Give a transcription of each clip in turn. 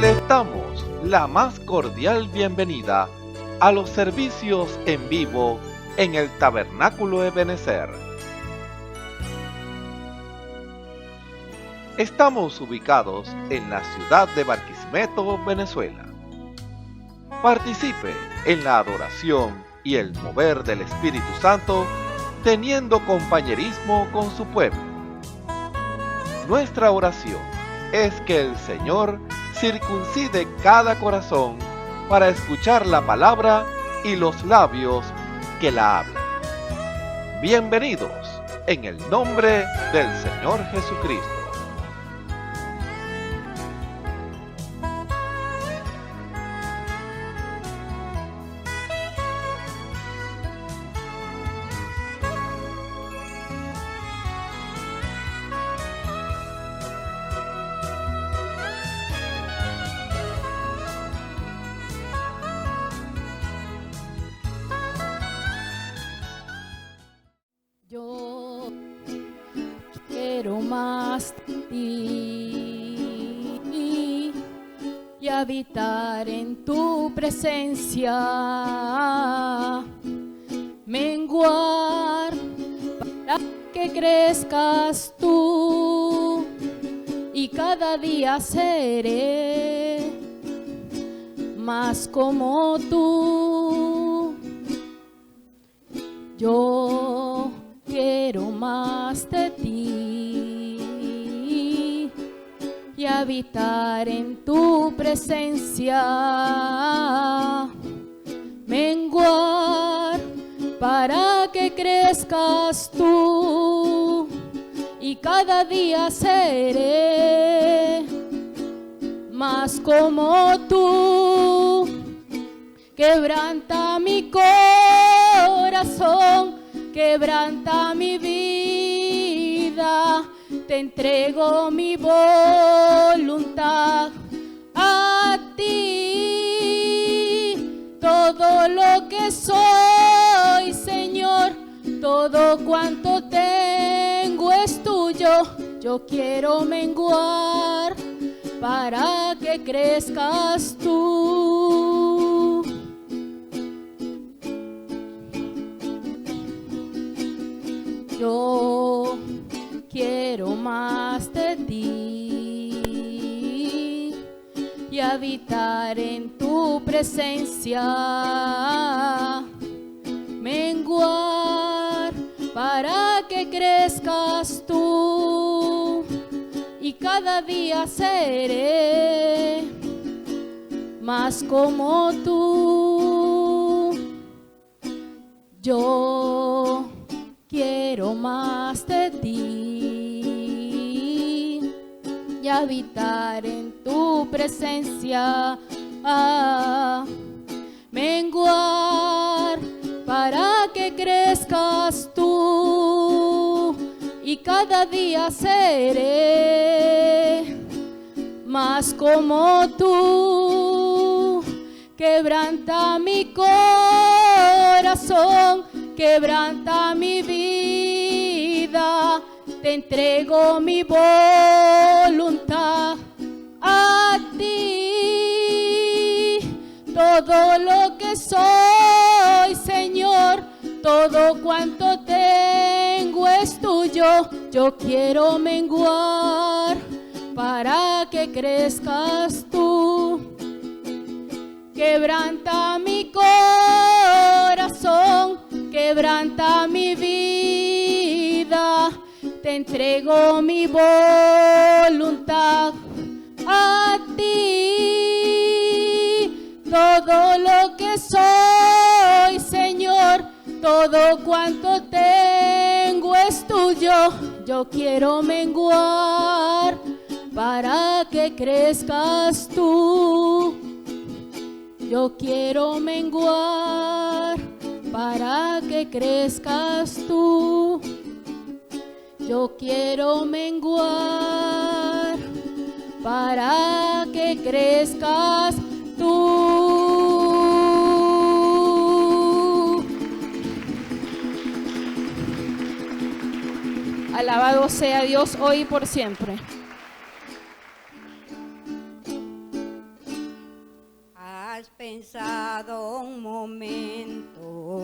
Les damos la más cordial bienvenida a los servicios en vivo en el Tabernáculo Ebenezer. Estamos ubicados en la ciudad de Barquisimeto, Venezuela. Participe en la adoración y el mover del Espíritu Santo, teniendo compañerismo con su pueblo. Nuestra oración es que el Señor circuncide cada corazón para escuchar la palabra y los labios que la hablan. Bienvenidos en el nombre del Señor Jesucristo. Yo quiero más de ti y habitar en tu presencia, menguar para que crezcas tú y cada día seré más como tú. Yo quiero más de ti y habitar en tu presencia, menguar para que crezcas tú y cada día seré más como tú. Quebranta mi corazón, quebranta mi vida, te entrego mi voluntad a ti. Todo lo que soy, Señor, todo cuanto tengo es tuyo. Yo quiero menguar para que crezcas tú. Yo quiero más de ti y habitar en tu presencia, menguar para que crezcas tú y cada día seré más como tú. Yo quiero más de ti y habitar en tu presencia, menguar para que crezcas tú y cada día seré más como tú. Quebranta mi corazón, quebranta mi vida, te entrego mi voluntad a ti. Todo lo que soy, Señor, todo cuanto tengo es tuyo. Yo quiero menguar para que crezcas tú. Quebranta mi corazón, quebranta mi vida, te entrego mi voluntad a ti. Todo lo que soy, Señor, todo cuanto tengo es tuyo. Yo quiero menguar para que crezcas tú. Yo quiero menguar para que crezcas tú. Yo quiero menguar para que crezcas tú. Alabado sea Dios hoy y por siempre. has pensado un momento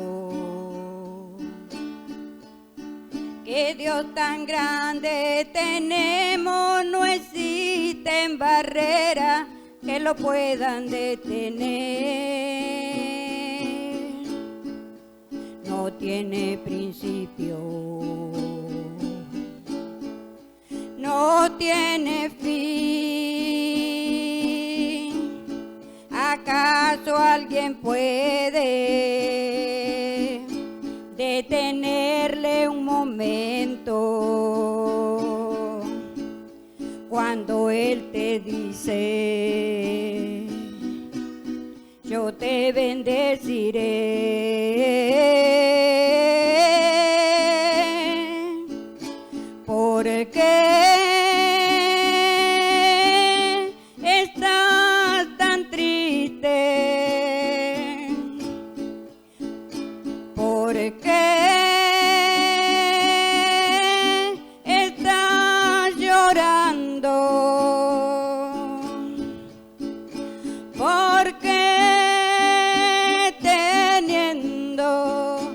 que Dios tan grande tenemos, no existen barreras que lo puedan detener? No tiene principio, no tiene fin. ¿Acaso alguien puede detenerle un momento cuando Él te dice: yo te bendeciré? Porque estás tan triste, porque estás llorando, porque teniendo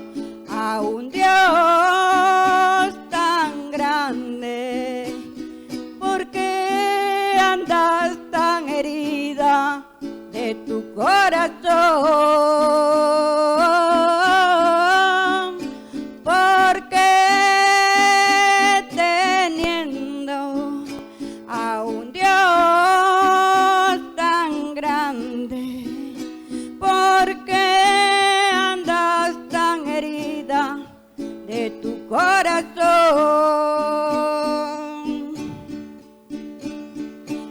a un Dios tan grande, porque andas tan herida de tu corazón, porque teniendo a un Dios tan grande, porque andas tan herida de tu corazón.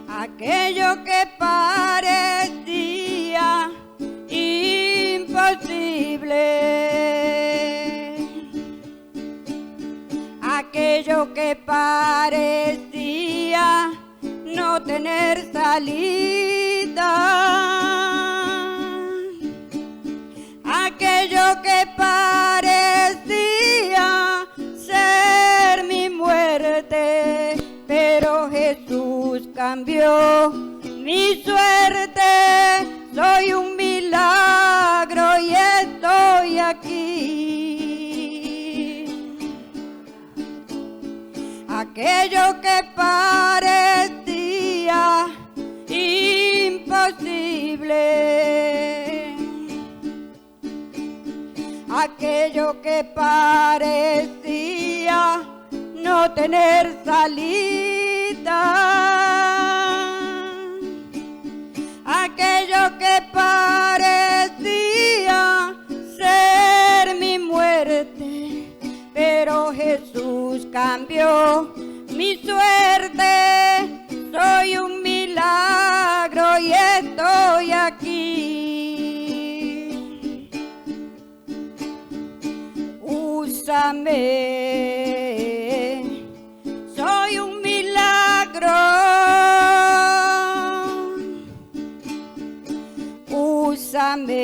Aquello que parecía imposible, aquello que parecía no tener salida, aquello que parecía ser mi muerte, pero Jesús cambió mi suerte. Soy un milagro y estoy aquí. Aquello que parecía imposible, aquello que parecía no tener salida, aquello que parecía ser mi muerte, pero Jesús cambió mi suerte. Soy un milagro y estoy aquí. Úsame, soy un milagro. Úsame,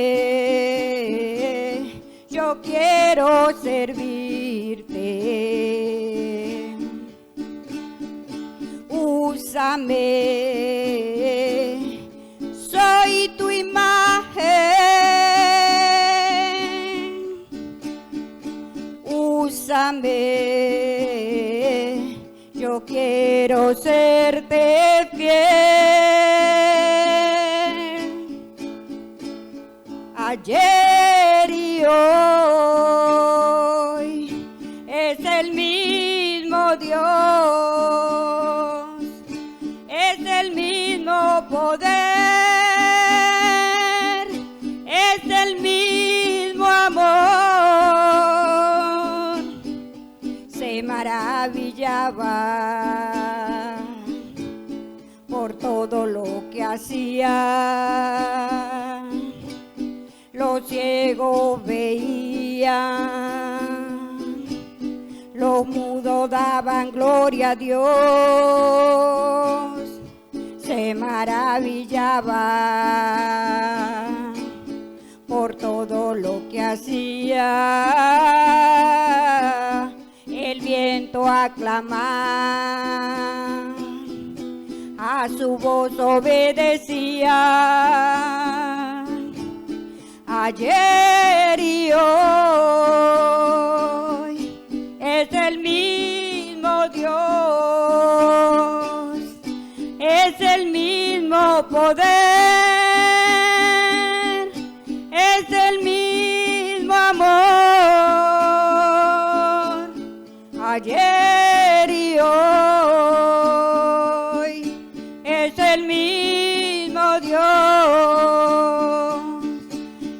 yo quiero servirte. Úsame, soy tu imagen. Úsame, yo quiero serte fiel. Ayer y hoy es el mismo Dios, es el mismo poder, es el mismo amor. Se maravillaba por todo lo que hacía. Los ciegos veían, los mudos daban gloria a Dios. Se maravillaba por todo lo que hacía. El viento aclamaba, a su voz obedecía. ayer y hoy es el mismo Dios, es el mismo poder, es el mismo amor, ayer y hoy es el mismo Dios,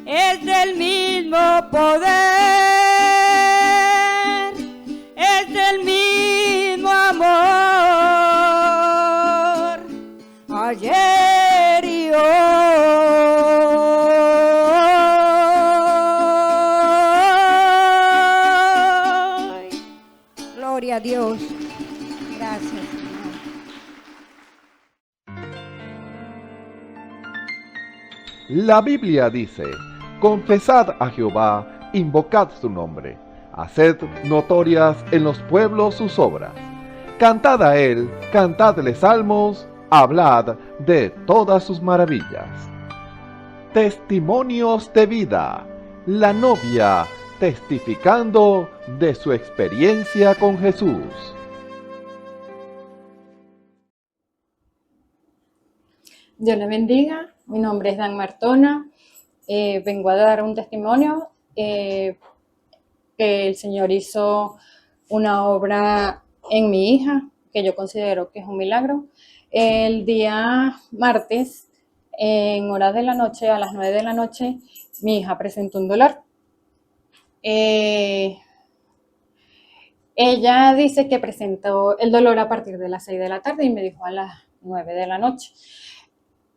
es el mismo poder, es el mismo amor, ayer y hoy. Gloria a Dios. Gracias, Señor. La Biblia dice: confesad a Jehová, invocad su nombre, haced notorias en los pueblos sus obras. Cantad a él, cantadle salmos, hablad de todas sus maravillas. Testimonios de vida. La novia testificando de su experiencia con Jesús. Dios le bendiga, mi nombre es Dan Martona, vengo a dar un testimonio que el Señor hizo una obra en mi hija, que yo considero que es un milagro. El día martes, en horas de la noche, a las 9 de la noche, mi hija presentó un dolor. Ella dice que presentó el dolor a partir de las 6 de la tarde y me dijo a las 9 de la noche.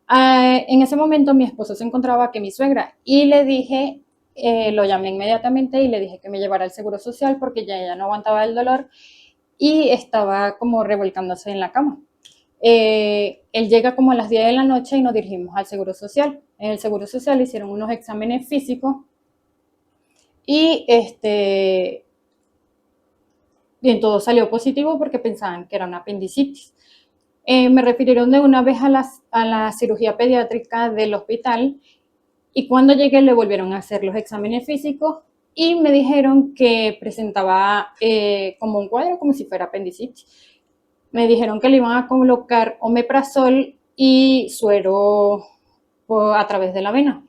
En ese momento mi esposo se encontraba con mi suegra y le dije, lo llamé inmediatamente y le dije que me llevara al Seguro Social porque ya ella no aguantaba el dolor y estaba como revolcándose en la cama. Él llega como a las 10 de la noche y nos dirigimos al Seguro Social. En el Seguro Social hicieron unos exámenes físicos y bien, todo salió positivo porque pensaban que era una apendicitis. Me refirieron de una vez a la cirugía pediátrica del hospital y cuando llegué le volvieron a hacer los exámenes físicos y me dijeron que presentaba como un cuadro, como si fuera apendicitis. Me dijeron que le iban a colocar omeprazol y suero a través de la vena.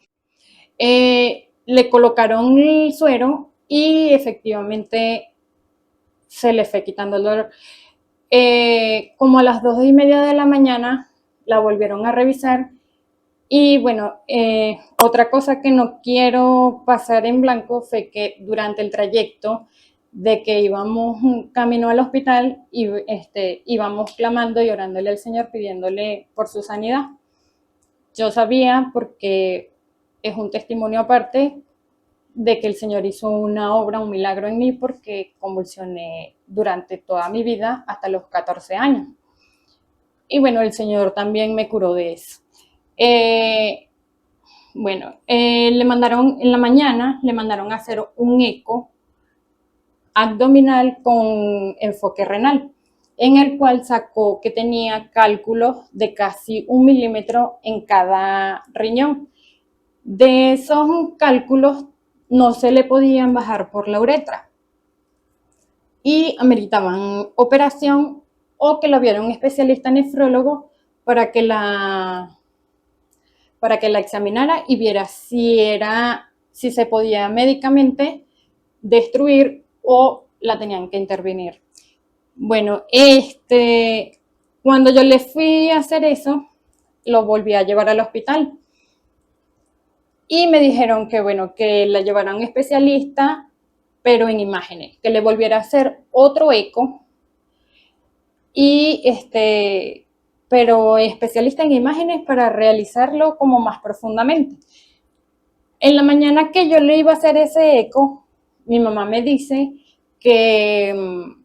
Le colocaron el suero y efectivamente se le fue quitando el dolor. Como a las 2:30 de la mañana la volvieron a revisar y bueno, otra cosa que no quiero pasar en blanco fue que durante el trayecto de que íbamos camino al hospital y íbamos clamando y orándole al Señor pidiéndole por su sanidad. Yo sabía, porque es un testimonio aparte, de que el Señor hizo una obra, un milagro en mí, porque convulsioné durante toda mi vida hasta los 14 años. Y bueno, el Señor también me curó de eso. Le mandaron en la mañana, le mandaron a hacer un eco abdominal con enfoque renal, en el cual sacó que tenía cálculos de casi 1 milímetro en cada riñón. De esos cálculos no se le podían bajar por la uretra y ameritaban operación o que lo viera un especialista nefrólogo para que la examinara y viera si se podía médicamente destruir o la tenían que intervenir. Bueno, cuando yo le fui a hacer eso, lo volví a llevar al hospital. Y me dijeron que, bueno, que la llevara a un especialista, pero en imágenes, que le volviera a hacer otro eco, pero especialista en imágenes para realizarlo como más profundamente. En la mañana que yo le iba a hacer ese eco, mi mamá me dice que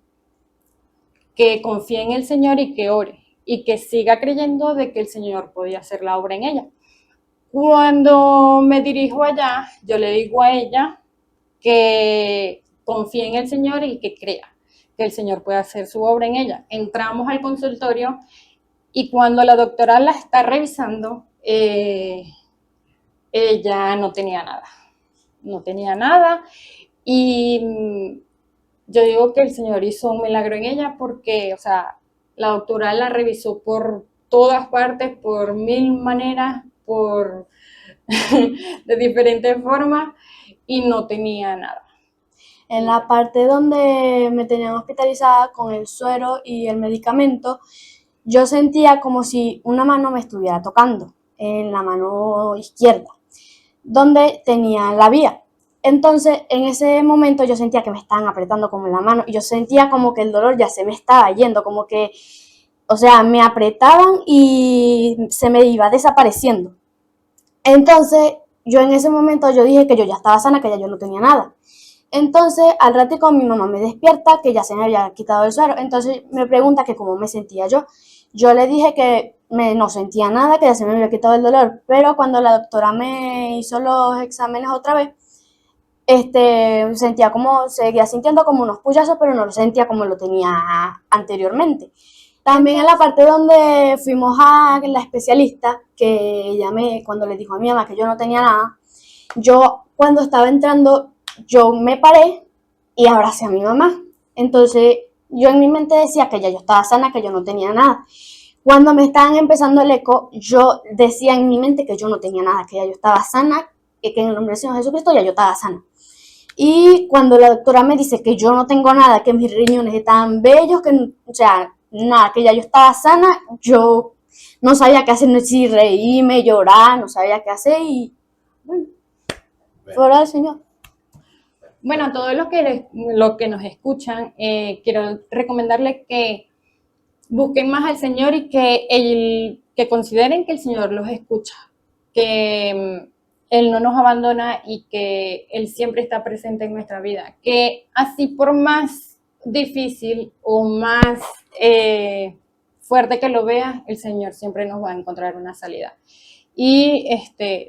confíe en el Señor y que ore, y que siga creyendo de que el Señor podía hacer la obra en ella. Cuando me dirijo allá, yo le digo a ella que confíe en el Señor y que crea que el Señor puede hacer su obra en ella. Entramos al consultorio y cuando la doctora la está revisando, ella no tenía nada, no tenía nada. Y yo digo que el Señor hizo un milagro en ella porque, o sea, la doctora la revisó por todas partes, por mil maneras, por de diferentes formas y no tenía nada. En la parte donde me tenían hospitalizada con el suero y el medicamento, yo sentía como si una mano me estuviera tocando en la mano izquierda, donde tenía la vía. Entonces, en ese momento yo sentía que me estaban apretando como en la mano y yo sentía como que el dolor ya se me estaba yendo, como que, o sea, me apretaban y se me iba desapareciendo. Entonces, yo en ese momento yo dije que yo ya estaba sana, que ya yo no tenía nada. Entonces, al ratico mi mamá me despierta, que ya se me había quitado el suero. Entonces me pregunta que cómo me sentía yo. Yo le dije que no sentía nada, que ya se me había quitado el dolor. Pero cuando la doctora me hizo los exámenes otra vez, sentía como, seguía sintiendo como unos puyazos, pero no lo sentía como lo tenía anteriormente. También en la parte donde fuimos a la especialista, que ella cuando le dijo a mi mamá que yo no tenía nada, yo cuando estaba entrando, yo me paré y abracé a mi mamá. Entonces yo en mi mente decía que ya yo estaba sana, que yo no tenía nada. Cuando me estaban empezando el eco, yo decía en mi mente que yo no tenía nada, que ya yo estaba sana, que en el nombre del Señor Jesucristo ya yo estaba sana. Y cuando la doctora me dice que yo no tengo nada, que mis riñones están bellos, que, o sea, nada, que ya yo estaba sana, yo no sabía qué hacer, si reírme, llorar, no sabía qué hacer y bueno, fuera del Señor. Bueno, a todos los que nos escuchan, quiero recomendarles que busquen más al Señor y que consideren que el Señor los escucha, que Él no nos abandona y que Él siempre está presente en nuestra vida, que así por más difícil o más fuerte que lo veas, el Señor siempre nos va a encontrar una salida. Y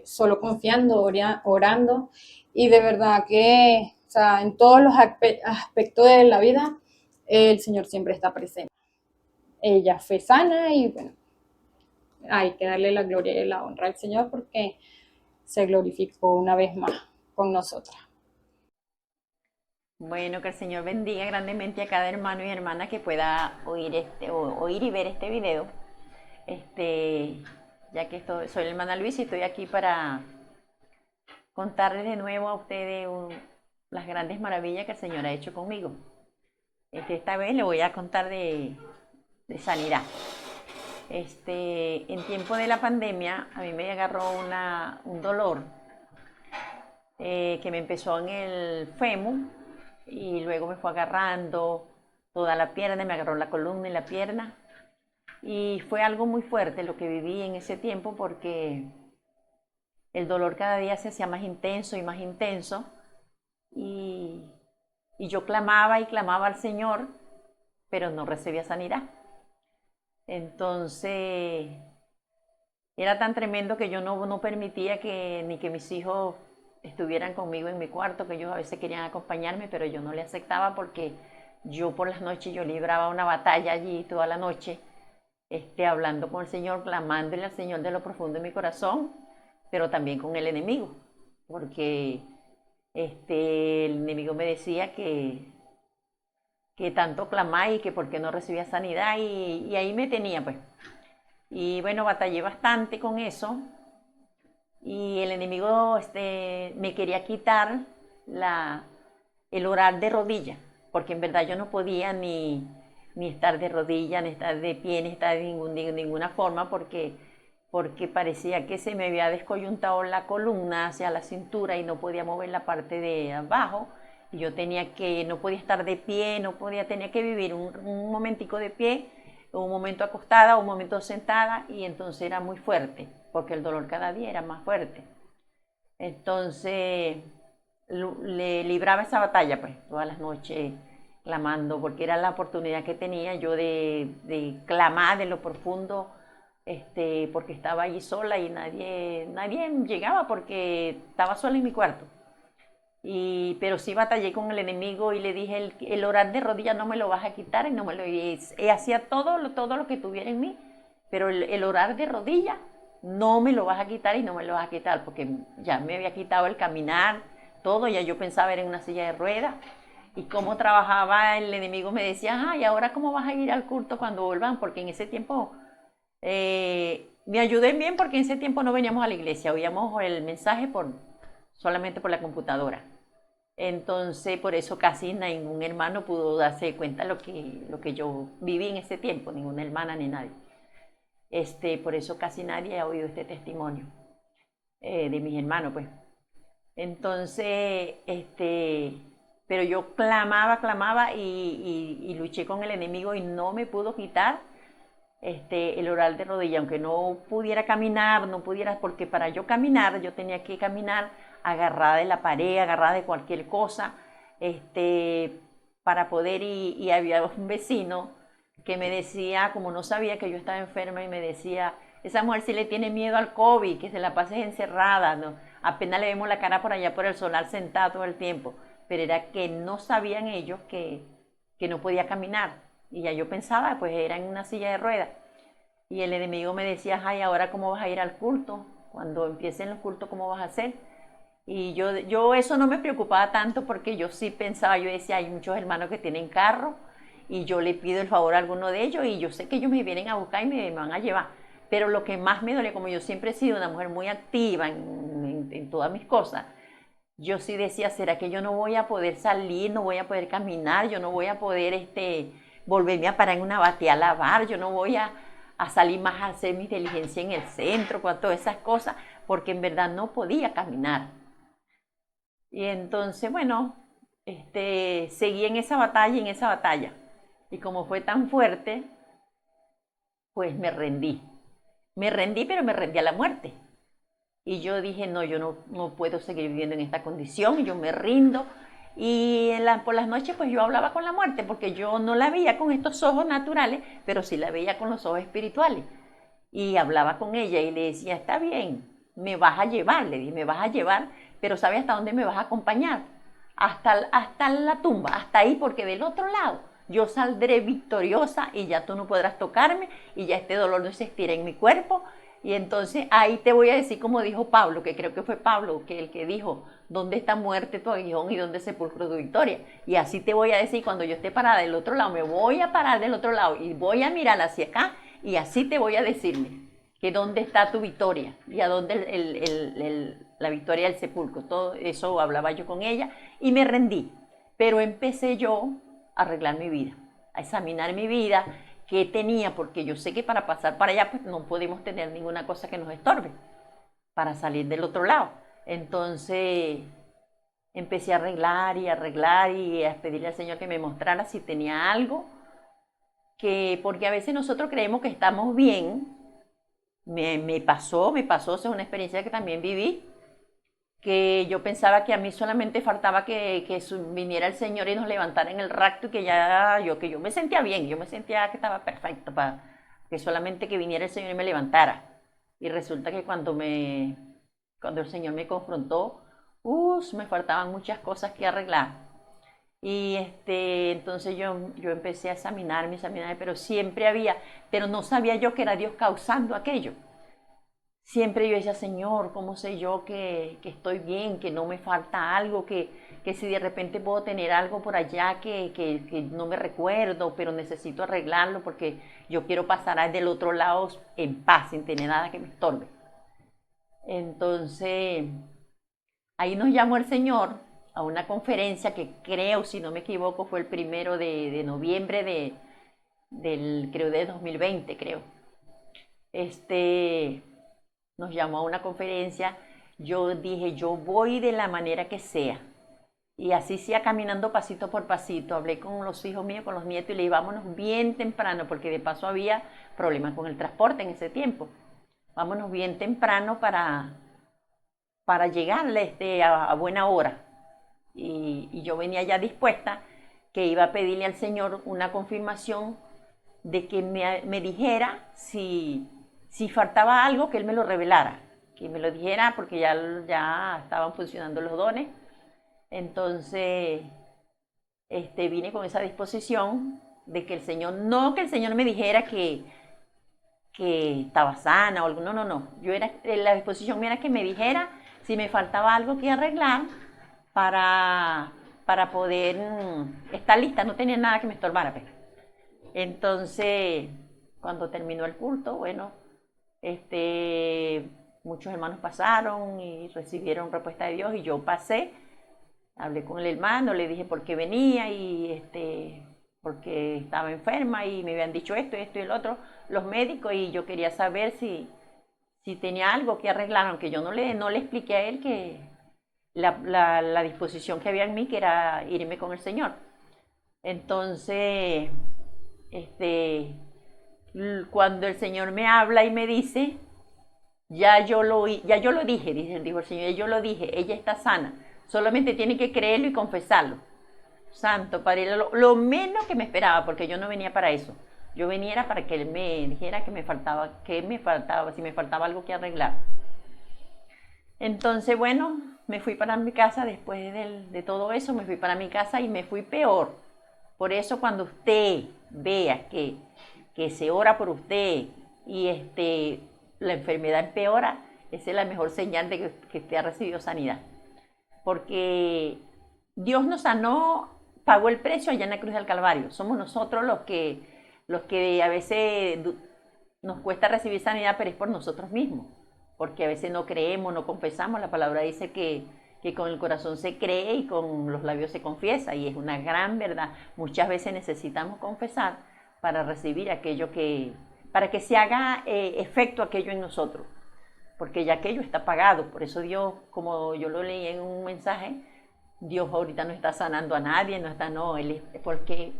solo confiando, orando, y de verdad que, o sea, en todos los aspectos de la vida, el Señor siempre está presente. Ella fue sana y bueno, hay que darle la gloria y la honra al Señor porque se glorificó una vez más con nosotras. Bueno, que el Señor bendiga grandemente a cada hermano y hermana que pueda oír y ver este video. Ya que soy la hermana Luis y estoy aquí para contarles de nuevo a ustedes las grandes maravillas que el Señor ha hecho conmigo. Esta vez le voy a contar de sanidad. En tiempo de la pandemia a mí me agarró un dolor que me empezó en el fémur y luego me fue agarrando toda la pierna, me agarró la columna y la pierna. Y fue algo muy fuerte lo que viví en ese tiempo porque el dolor cada día se hacía más intenso y más intenso. Y yo clamaba y clamaba al Señor, pero no recibía sanidad. Entonces, era tan tremendo que yo no permitía ni que mis hijos estuvieran conmigo en mi cuarto, que ellos a veces querían acompañarme, pero yo no le aceptaba porque yo por las noches yo libraba una batalla allí toda la noche. Hablando con el Señor, clamándole al Señor de lo profundo de mi corazón, pero también con el enemigo, porque el enemigo me decía que tanto clamáis y que por qué no recibía sanidad y ahí me tenía pues. Y bueno, batallé bastante con eso y el enemigo me quería quitar el orar de rodillas, porque en verdad yo no podía ni estar de rodillas, ni estar de pie, ni estar de ninguna forma, porque parecía que se me había descoyuntado la columna hacia la cintura y no podía mover la parte de abajo. Y yo no podía estar de pie, tenía que vivir un momentico de pie, un momento acostada, un momento sentada, y entonces era muy fuerte, porque el dolor cada día era más fuerte. Entonces le libraba esa batalla pues todas las noches, clamando, porque era la oportunidad que tenía yo de clamar de lo profundo, porque estaba allí sola y nadie llegaba porque estaba sola en mi cuarto. Pero sí batallé con el enemigo y le dije, el orar de rodillas no me lo vas a quitar, hacía todo lo que tuviera en mí, pero el orar de rodillas no me lo vas a quitar y no me lo vas a quitar, porque ya me había quitado el caminar, todo, ya yo pensaba era en una silla de ruedas. Y cómo trabajaba el enemigo me decía, ¿y ahora cómo vas a ir al culto cuando vuelvan? Porque en ese tiempo me ayudé bien, porque en ese tiempo no veníamos a la iglesia, oíamos el mensaje solamente por la computadora. Entonces, por eso casi ningún hermano pudo darse cuenta lo que yo viví en ese tiempo, ninguna hermana ni nadie. Por eso casi nadie ha oído este testimonio de mis hermanos, pues. Entonces, pero yo clamaba y luché con el enemigo y no me pudo quitar el oral de rodilla, aunque no pudiera caminar, porque para yo caminar, yo tenía que caminar agarrada de la pared, agarrada de cualquier cosa, para poder y había un vecino que me decía, como no sabía que yo estaba enferma, y me decía, esa mujer sí le tiene miedo al COVID, que se la pase encerrada, ¿no? Apenas le vemos la cara por allá por el solar sentada todo el tiempo, pero era que no sabían ellos que no podía caminar, y ya yo pensaba, pues era en una silla de ruedas, y el enemigo me decía, ¿ahora cómo vas a ir al culto? Cuando empiecen los cultos, ¿cómo vas a hacer? Y yo eso no me preocupaba tanto, porque yo sí pensaba, yo decía, hay muchos hermanos que tienen carro, y yo le pido el favor a alguno de ellos, y yo sé que ellos me vienen a buscar y me van a llevar. Pero lo que más me duele, como yo siempre he sido una mujer muy activa en todas mis cosas, yo sí decía, ¿será que yo no voy a poder salir, no voy a poder caminar, yo no voy a poder volverme a parar en una batea a lavar, yo no voy a salir más a hacer mi diligencia en el centro, con todas esas cosas, porque en verdad no podía caminar? Y entonces, bueno, seguí en esa batalla, y como fue tan fuerte, pues me rendí, pero me rendí a la muerte. Y yo dije, no, yo no puedo seguir viviendo en esta condición, yo me rindo. Y por las noches pues yo hablaba con la muerte, porque yo no la veía con estos ojos naturales, pero sí la veía con los ojos espirituales. Y hablaba con ella y le decía, está bien, me vas a llevar, le dije, me vas a llevar, pero ¿sabes hasta dónde me vas a acompañar? Hasta la tumba, hasta ahí, porque del otro lado yo saldré victoriosa y ya tú no podrás tocarme y ya este dolor no se estira en mi cuerpo. Y entonces ahí te voy a decir, como dijo Pablo, que creo que fue Pablo el que dijo, ¿dónde está muerte tu aguijón y dónde sepulcro tu victoria? Y así te voy a decir, cuando yo esté parada del otro lado, me voy a parar del otro lado y voy a mirar hacia acá, y así te voy a decirle que dónde está tu victoria y a dónde la victoria del sepulcro. Todo eso hablaba yo con ella y me rendí. Pero empecé yo a arreglar mi vida, a examinar mi vida, qué tenía, porque yo sé que para pasar para allá pues no podemos tener ninguna cosa que nos estorbe para salir del otro lado. Entonces empecé a arreglar y a pedirle al Señor que me mostrara si tenía algo, porque a veces nosotros creemos que estamos bien. Me pasó, esa es una experiencia que también viví, que yo pensaba que a mí solamente faltaba que viniera el Señor y nos levantara en el rapto, y que yo me sentía bien, yo me sentía que estaba perfecto, que solamente que viniera el Señor y me levantara. Y resulta que cuando el Señor me confrontó, me faltaban muchas cosas que arreglar. Y entonces yo empecé a examinarme, pero pero no sabía yo que era Dios causando aquello. Siempre yo decía, Señor, ¿cómo sé yo que estoy bien, que no me falta algo, que si de repente puedo tener algo por allá que no me recuerdo, pero necesito arreglarlo porque yo quiero pasar del otro lado en paz, sin tener nada que me estorbe? Entonces, ahí nos llamó el Señor a una conferencia que creo, si no me equivoco, fue el 1 de noviembre creo, de 2020, creo. Nos llamó a una conferencia. Yo dije, yo voy de la manera que sea. Y así sea, caminando pasito por pasito. Hablé con los hijos míos, con los nietos, y le dije, vámonos bien temprano, porque de paso había problemas con el transporte en ese tiempo. Vámonos bien temprano para llegar a buena hora. Y yo venía ya dispuesta, que iba a pedirle al Señor una confirmación de que me dijera si faltaba algo, que Él me lo revelara, que me lo dijera, porque ya estaban funcionando los dones. Entonces vine con esa disposición de que el Señor me dijera que que estaba sana o algo. No, no, no. La disposición mía era que me dijera si me faltaba algo que arreglar para poder estar lista. No tenía nada que me estorbara, pues. Entonces, cuando terminó el culto, bueno, muchos hermanos pasaron y recibieron respuesta de Dios, y yo pasé, hablé con el hermano, le dije por qué venía y porque estaba enferma y me habían dicho esto y el otro, los médicos, y yo quería saber si tenía algo que arreglar, aunque yo no le expliqué a él que la disposición que había en mí, que era irme con el Señor. Entonces, cuando el Señor me habla y me dice, ya yo lo dije, dijo el Señor, ya yo lo dije, ella está sana, solamente tiene que creerlo y confesarlo. Santo Padre, lo menos que me esperaba, porque yo no venía para eso. Yo venía para que Él me dijera que me faltaba, si me faltaba algo que arreglar. Entonces, bueno, me fui para mi casa después de todo eso, me fui para mi casa y me fui peor. Por eso cuando usted vea que se ora por usted y la enfermedad empeora, esa es la mejor señal de que usted ha recibido sanidad. Porque Dios nos sanó, pagó el precio allá en la cruz del Calvario. Somos nosotros los que a veces nos cuesta recibir sanidad, pero es por nosotros mismos. Porque a veces no creemos, no confesamos. La palabra dice que con el corazón se cree y con los labios se confiesa. Y es una gran verdad. Muchas veces necesitamos confesar para recibir aquello para que se haga efecto aquello en nosotros. Porque ya aquello está pagado. Por eso Dios, como yo lo leí en un mensaje, Dios ahorita no está sanando a nadie, porque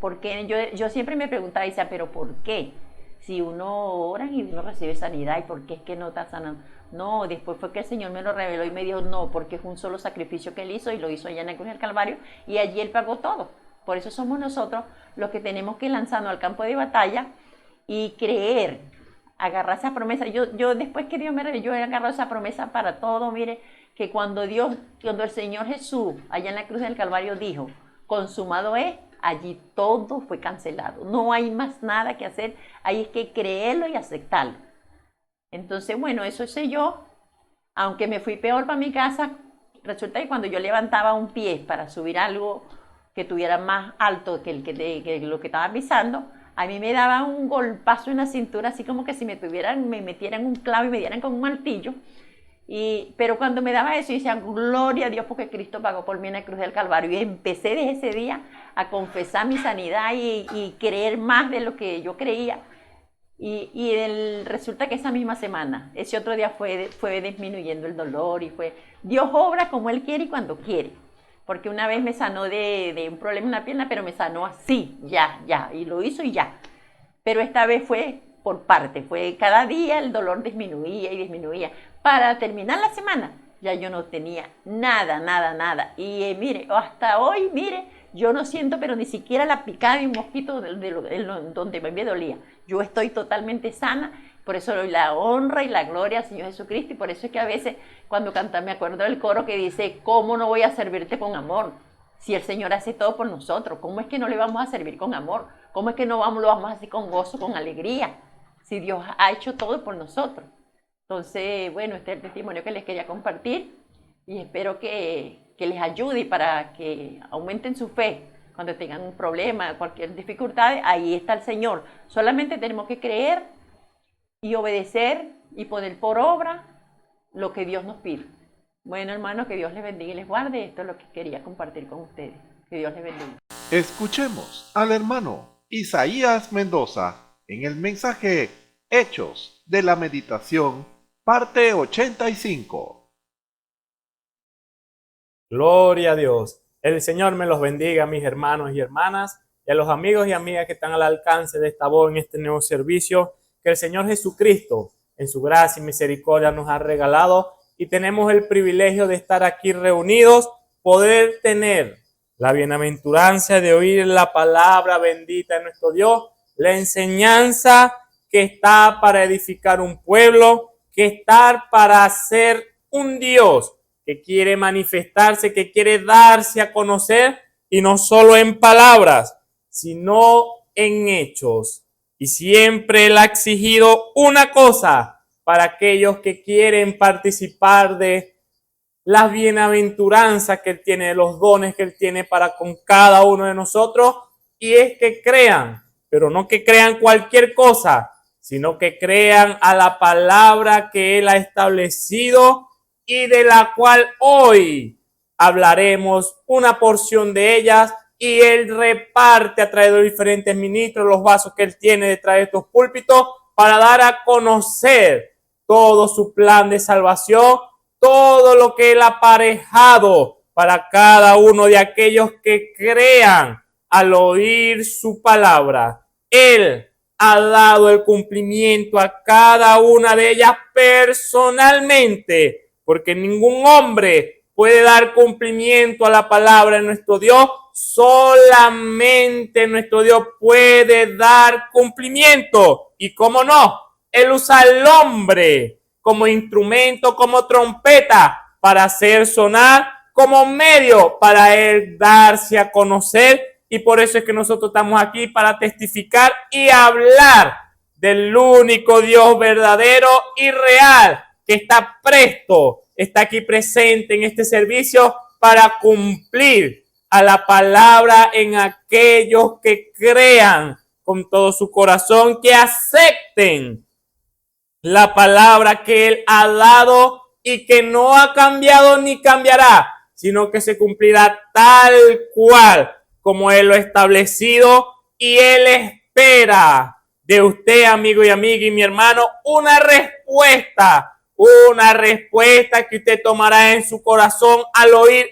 yo siempre me preguntaba y decía, pero ¿por qué? Si uno ora y uno recibe sanidad, ¿y por qué es que no está sanando? No, después fue que el Señor me lo reveló y me dijo, no, porque es un solo sacrificio que Él hizo y lo hizo allá en la cruz del Calvario y allí Él pagó todo. Por eso somos nosotros los que tenemos que lanzarnos al campo de batalla y creer, agarrar esa promesa. Yo después que Dios me reveló, yo he agarrado esa promesa para todo. Mire, que cuando el Señor Jesús allá en la cruz del Calvario dijo, consumado es, allí todo fue cancelado. No hay más nada que hacer, ahí es que creerlo y aceptarlo. Entonces, bueno, eso sé yo, aunque me fui peor para mi casa, resulta que cuando yo levantaba un pie para subir algo que tuviera más alto que lo que estaba pisando, a mí me daba un golpazo en la cintura, así como que si me metieran un clavo y me dieran con un martillo. Pero cuando me daba eso, yo decía, gloria a Dios, porque Cristo pagó por mí en la cruz del Calvario. Y empecé desde ese día a confesar mi sanidad y creer más de lo que yo creía. Resulta que esa misma semana, ese otro día fue disminuyendo el dolor y Dios obra como Él quiere y cuando quiere. Porque una vez me sanó de un problema en una pierna, pero me sanó así, ya, y lo hizo y ya. Pero esta vez fue por parte, cada día el dolor disminuía y disminuía. Para terminar la semana, ya yo no tenía nada. Y mire, hasta hoy, mire, yo no siento, pero ni siquiera la picada de un mosquito donde me dolía. Yo estoy totalmente sana, por eso doy la honra y la gloria al Señor Jesucristo, y por eso es que a veces cuando canta me acuerdo del coro que dice, ¿cómo no voy a servirte con amor? Si el Señor hace todo por nosotros, ¿cómo es que no le vamos a servir con amor? ¿Cómo es que lo vamos a hacer con gozo, con alegría? Si Dios ha hecho todo por nosotros. Entonces, bueno, este es el testimonio que les quería compartir y espero que les ayude para que aumenten su fe cuando tengan un problema, cualquier dificultad. Ahí está el Señor. Solamente tenemos que creer y obedecer y poner por obra lo que Dios nos pide. Bueno, hermanos, que Dios les bendiga y les guarde. Esto es lo que quería compartir con ustedes. Que Dios les bendiga. Escuchemos al hermano Isaías Mendoza en el mensaje Hechos de la Meditación, parte 85. Gloria a Dios. El Señor me los bendiga, mis hermanos y hermanas, y a los amigos y amigas que están al alcance de esta voz en este nuevo servicio que el Señor Jesucristo, en su gracia y misericordia, nos ha regalado, y tenemos el privilegio de estar aquí reunidos, poder tener la bienaventuranza de oír la palabra bendita de nuestro Dios, la enseñanza que está para edificar un pueblo, que está para ser un Dios que quiere manifestarse, que quiere darse a conocer, y no solo en palabras, sino en hechos Y siempre Él ha exigido una cosa para aquellos que quieren participar de las bienaventuranzas que Él tiene, de los dones que Él tiene para con cada uno de nosotros, y es que crean, pero no que crean cualquier cosa, sino que crean a la palabra que Él ha establecido y de la cual hoy hablaremos una porción de ellas, y Él reparte a través de los diferentes ministros los vasos que Él tiene detrás de estos púlpitos para dar a conocer todo su plan de salvación, todo lo que Él ha aparejado para cada uno de aquellos que crean al oír su palabra. Él ha dado el cumplimiento a cada una de ellas personalmente, porque ningún hombre puede dar cumplimiento a la palabra de nuestro Dios. Solamente nuestro Dios puede dar cumplimiento. Y cómo no, Él usa al hombre como instrumento, como trompeta, para hacer sonar, como medio para Él darse a conocer. Y por eso es que nosotros estamos aquí, para testificar y hablar del único Dios verdadero y real, que está presto, está aquí presente en este servicio para cumplir a la palabra en aquellos que crean con todo su corazón, que acepten la palabra que Él ha dado y que no ha cambiado ni cambiará, sino que se cumplirá tal cual como Él lo ha establecido. Y Él espera de usted, amigo y amiga, y mi hermano, una respuesta que usted tomará en su corazón al oír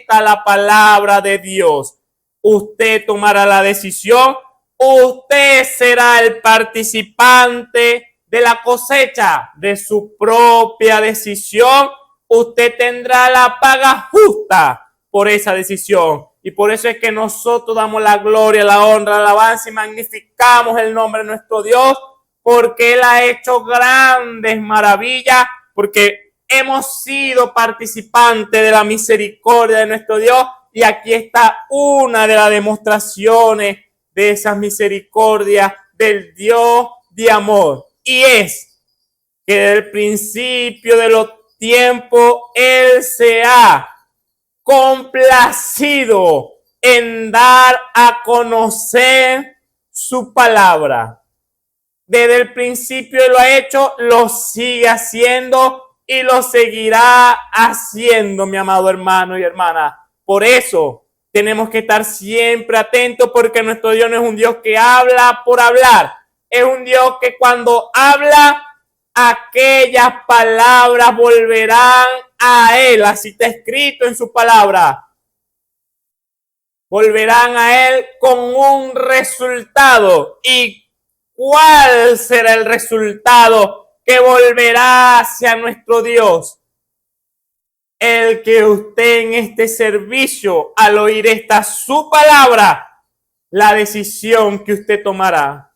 la palabra de Dios. Usted tomará la decisión, usted será el participante de la cosecha de su propia decisión. Usted tendrá la paga justa por esa decisión. Y por eso es que nosotros damos la gloria, la honra, la alabanza y magnificamos el nombre de nuestro Dios, porque Él ha hecho grandes maravillas, porque hemos sido participantes de la misericordia de nuestro Dios. Y aquí está una de las demostraciones de esas misericordias del Dios de amor. Y es que desde el principio de los tiempos Él se ha complacido en dar a conocer su palabra. Desde el principio Él lo ha hecho, lo sigue haciendo y lo seguirá haciendo, mi amado hermano y hermana. Por eso tenemos que estar siempre atentos, porque nuestro Dios no es un Dios que habla por hablar. Es un Dios que cuando habla, aquellas palabras volverán a Él. Así está escrito en su palabra. Volverán a Él con un resultado. ¿Y cuál será el resultado que volverá hacia nuestro Dios? El que usted en este servicio, al oír su palabra, la decisión que usted tomará,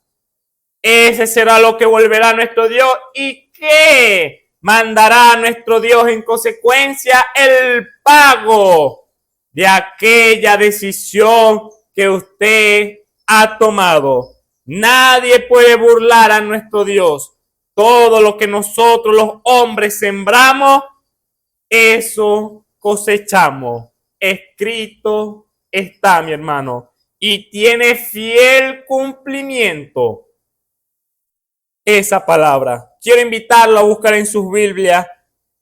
ese será lo que volverá a nuestro Dios. ¿Y qué mandará a nuestro Dios en consecuencia? El pago de aquella decisión que usted ha tomado. Nadie puede burlar a nuestro Dios. Todo lo que nosotros los hombres sembramos, eso cosechamos. Escrito está, mi hermano, y tiene fiel cumplimiento esa palabra. Quiero invitarlo a buscar en sus Biblias,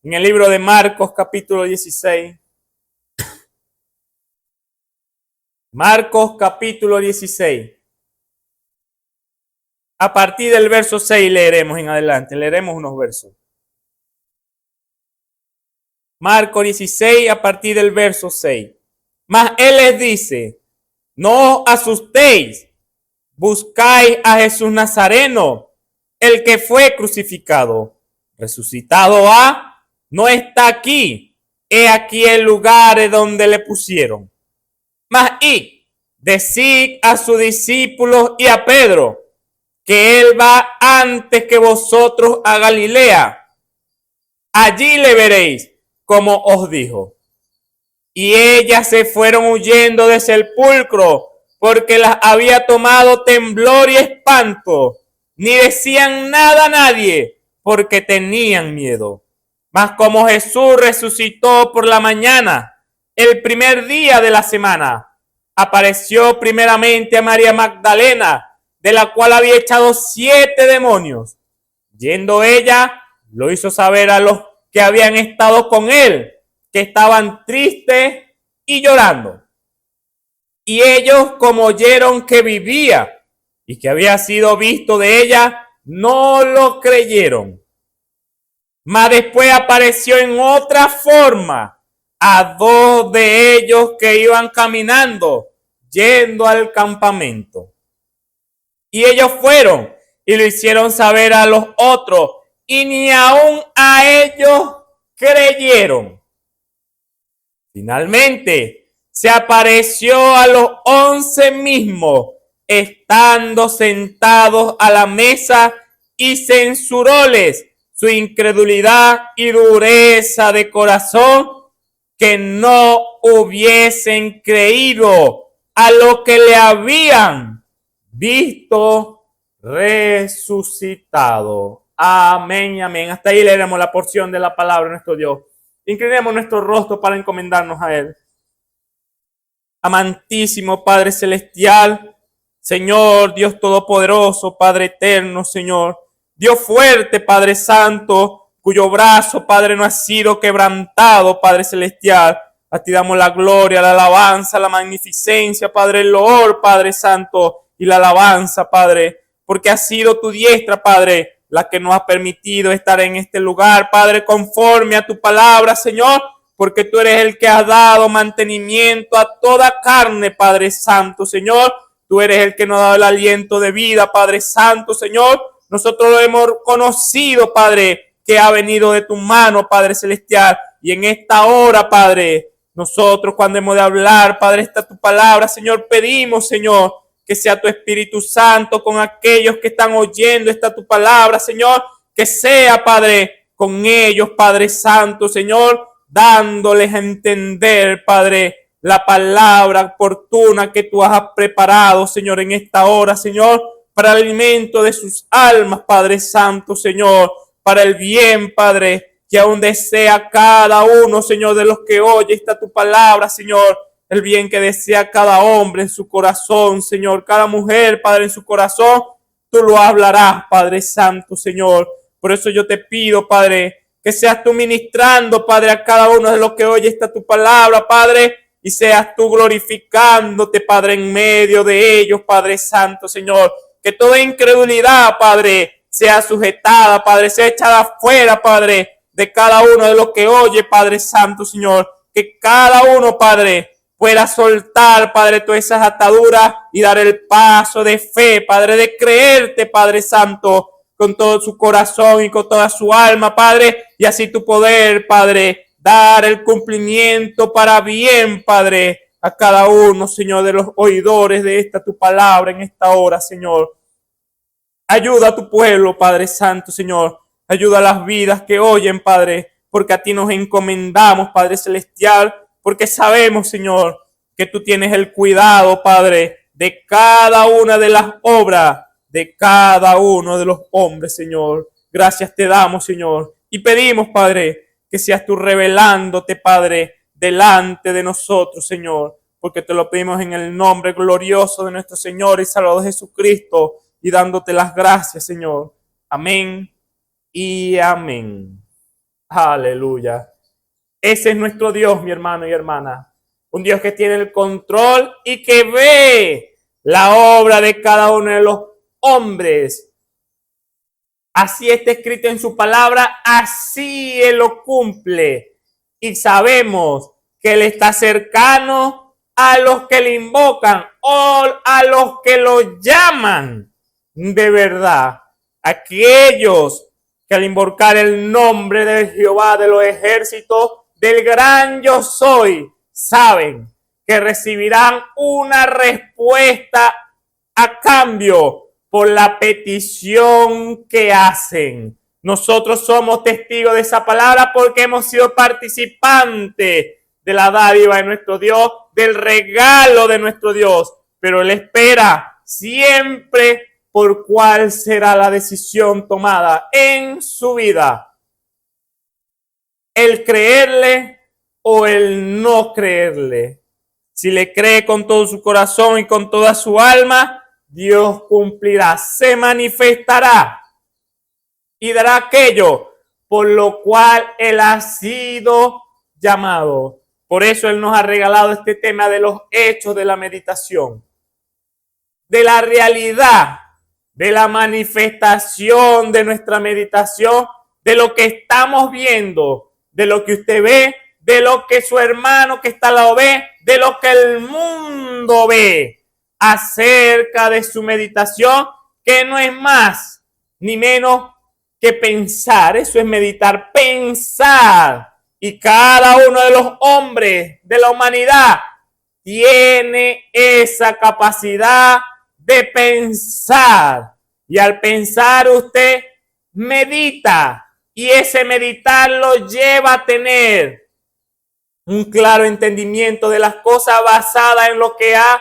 en el libro de Marcos, capítulo 16. Marcos, capítulo 16. A partir del verso 6 leeremos en adelante. Leeremos unos versos. Marcos 16, a partir del verso 6. Mas Él les dice: no os asustéis, buscáis a Jesús Nazareno, el que fue crucificado. Resucitado ha, no está aquí. He aquí el lugar donde le pusieron. Mas id, decid a sus discípulos y a Pedro, que Él va antes que vosotros a Galilea. Allí le veréis, como os dijo. Y ellas se fueron huyendo del sepulcro, porque las había tomado temblor y espanto. ni decían nada a nadie, porque tenían miedo. Mas como Jesús resucitó por la mañana, el primer día de la semana, apareció primeramente a María Magdalena, de la cual había echado 7 demonios. Yendo ella, lo hizo saber a los que habían estado con él, que estaban tristes y llorando. Y ellos, como oyeron que vivía y que había sido visto de ella, no lo creyeron. Mas después apareció en otra forma a 2 de ellos que iban caminando, yendo al campamento. Y ellos fueron y lo hicieron saber a los otros, y ni aun a ellos creyeron. Finalmente, se apareció a los 11 mismos, estando sentados a la mesa, y censuróles su incredulidad y dureza de corazón, que no hubiesen creído a lo que le habían visto resucitado. Amén, amén. Hasta ahí leeremos la porción de la palabra de nuestro Dios. Inclinemos nuestro rostro para encomendarnos a Él. Amantísimo Padre Celestial, Señor Dios Todopoderoso, Padre Eterno, Señor, Dios fuerte, Padre Santo, cuyo brazo, Padre, no ha sido quebrantado, Padre Celestial. A ti damos la gloria, la alabanza, la magnificencia, Padre, el loor, Padre Santo, y la alabanza, Padre, porque ha sido tu diestra, Padre, la que nos ha permitido estar en este lugar, Padre, conforme a tu palabra, Señor, porque tú eres el que has dado mantenimiento a toda carne, Padre Santo, Señor. Tú eres el que nos ha dado el aliento de vida, Padre Santo, Señor. Nosotros lo hemos conocido, Padre, que ha venido de tu mano, Padre Celestial. Y en esta hora, Padre, nosotros cuando hemos de hablar, Padre, está tu palabra, Señor, pedimos, Señor, que sea tu Espíritu Santo con aquellos que están oyendo esta tu palabra, Señor, que sea, Padre, con ellos, Padre Santo, Señor, dándoles a entender, Padre, la palabra oportuna que tú has preparado, Señor, en esta hora, Señor, para el alimento de sus almas, Padre Santo, Señor, para el bien, Padre, que aún desea cada uno, Señor, de los que oye esta tu palabra, Señor, el bien que desea cada hombre en su corazón, Señor, cada mujer, Padre, en su corazón, tú lo hablarás, Padre Santo, Señor. Por eso yo te pido, Padre, que seas tú ministrando, Padre, a cada uno de los que oye esta tu palabra, Padre, y seas tú glorificándote, Padre, en medio de ellos, Padre Santo, Señor. Que toda incredulidad, Padre, sea sujetada, Padre, sea echada fuera, Padre, de cada uno de los que oye, Padre Santo, Señor. Que cada uno, Padre, pueda soltar, Padre, todas esas ataduras y dar el paso de fe, Padre, de creerte, Padre Santo, con todo su corazón y con toda su alma, Padre, y así tu poder, Padre, dar el cumplimiento para bien, Padre, a cada uno, Señor, de los oidores de esta tu palabra en esta hora, Señor. Ayuda a tu pueblo, Padre Santo, Señor. Ayuda a las vidas que oyen, Padre, porque a ti nos encomendamos, Padre Celestial, porque sabemos, Señor, que tú tienes el cuidado, Padre, de cada una de las obras de cada uno de los hombres, Señor. Gracias te damos, Señor, y pedimos, Padre, que seas tú revelándote, Padre, delante de nosotros, Señor, porque te lo pedimos en el nombre glorioso de nuestro Señor y Salvador Jesucristo, y dándote las gracias, Señor. Amén y amén. Aleluya. Ese es nuestro Dios, mi hermano y hermana. Un Dios que tiene el control y que ve la obra de cada uno de los hombres. Así está escrito en su palabra, así Él lo cumple. Y sabemos que Él está cercano a los que le invocan o a los que lo llaman de verdad. Aquellos que al invocar el nombre de Jehová de los ejércitos, del gran yo soy, saben que recibirán una respuesta a cambio por la petición que hacen. Nosotros somos testigos de esa palabra porque hemos sido participantes de la dádiva de nuestro Dios, del regalo de nuestro Dios. Pero Él espera siempre por cuál será la decisión tomada en su vida. El creerle o el no creerle. Si le cree con todo su corazón y con toda su alma, Dios cumplirá, se manifestará y dará aquello por lo cual Él ha sido llamado. Por eso Él nos ha regalado este tema de los hechos de la meditación, de la realidad, de la manifestación de nuestra meditación, de lo que estamos viendo, de lo que usted ve, de lo que su hermano que está al lado ve, de lo que el mundo ve acerca de su meditación, que no es más ni menos que pensar. Eso es meditar, pensar. Y cada uno de los hombres de la humanidad tiene esa capacidad de pensar. Y al pensar usted medita. Y ese meditar lo lleva a tener un claro entendimiento de las cosas basadas en lo que ha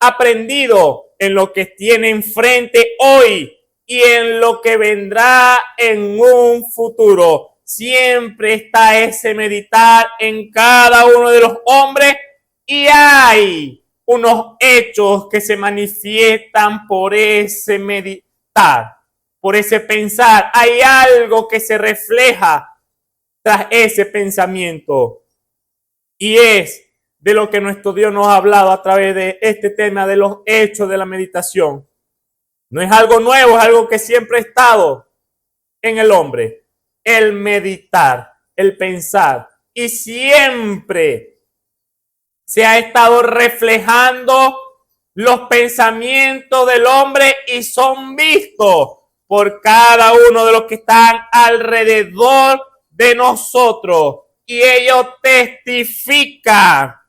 aprendido, en lo que tiene enfrente hoy y en lo que vendrá en un futuro. Siempre está ese meditar en cada uno de los hombres y hay unos hechos que se manifiestan por ese meditar, por ese pensar. Hay algo que se refleja tras ese pensamiento y es de lo que nuestro Dios nos ha hablado a través de este tema de los hechos de la meditación. No es algo nuevo, es algo que siempre ha estado en el hombre. El meditar, el pensar. Y siempre se ha estado reflejando los pensamientos del hombre y son vistos por cada uno de los que están alrededor de nosotros. Y ellos testifican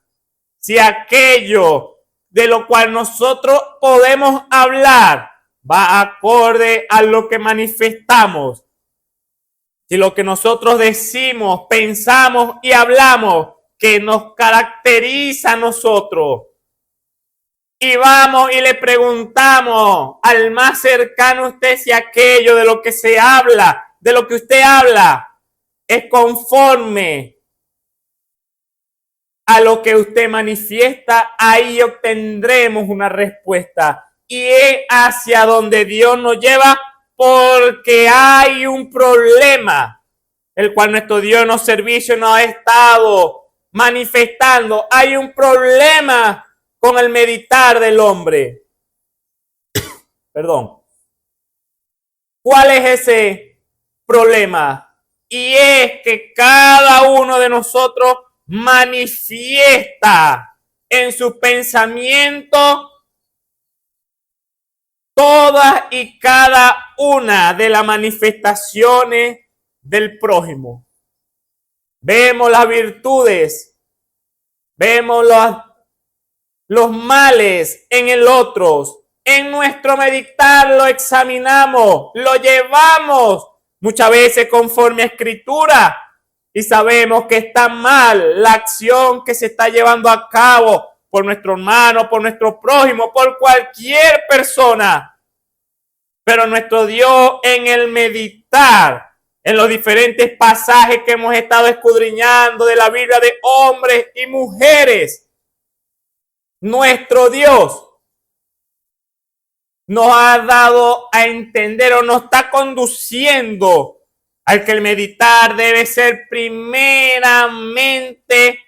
si aquello de lo cual nosotros podemos hablar va acorde a lo que manifestamos. Si lo que nosotros decimos, pensamos y hablamos que nos caracteriza a nosotros. Y vamos y le preguntamos al más cercano a usted si aquello de lo que se habla, de lo que usted habla, es conforme a lo que usted manifiesta, ahí obtendremos una respuesta. Y es hacia donde Dios nos lleva, porque hay un problema, el cual nuestro Dios en los servicios nos ha estado manifestando. Hay un problema con el meditar del hombre. Perdón. ¿Cuál es ese problema? Y es que cada uno de nosotros manifiesta en su pensamiento todas y cada una de las manifestaciones del prójimo. Vemos las virtudes, vemos los males en el otro. En nuestro meditar lo examinamos, lo llevamos muchas veces conforme a Escritura y sabemos que está mal la acción que se está llevando a cabo por nuestro hermano, por nuestro prójimo, por cualquier persona. Pero nuestro Dios en el meditar, en los diferentes pasajes que hemos estado escudriñando de la Biblia de hombres y mujeres, nuestro Dios nos ha dado a entender o nos está conduciendo al que el meditar debe ser primeramente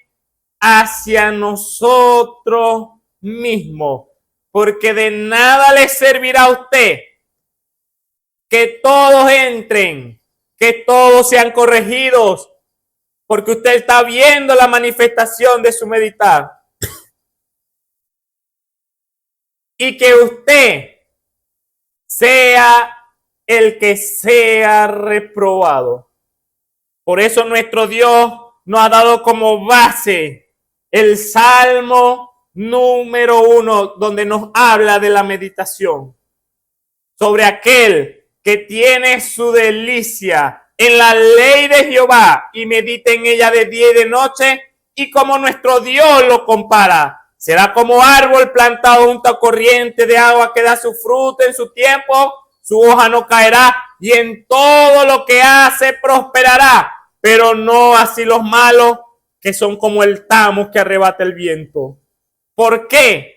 hacia nosotros mismos, porque de nada le servirá a usted que todos entren, que todos sean corregidos, porque usted está viendo la manifestación de su meditar. Y que usted sea el que sea reprobado. Por eso nuestro Dios nos ha dado como base el Salmo número 1, donde nos habla de la meditación. Sobre aquel que tiene su delicia en la ley de Jehová y medita en ella de día y de noche, y como nuestro Dios lo compara, Será como árbol plantado junto a corriente de agua que da su fruto en su tiempo, su hoja no caerá y en todo lo que hace prosperará. Pero no así los malos, que son como el tamo que arrebata el viento. ¿Por qué?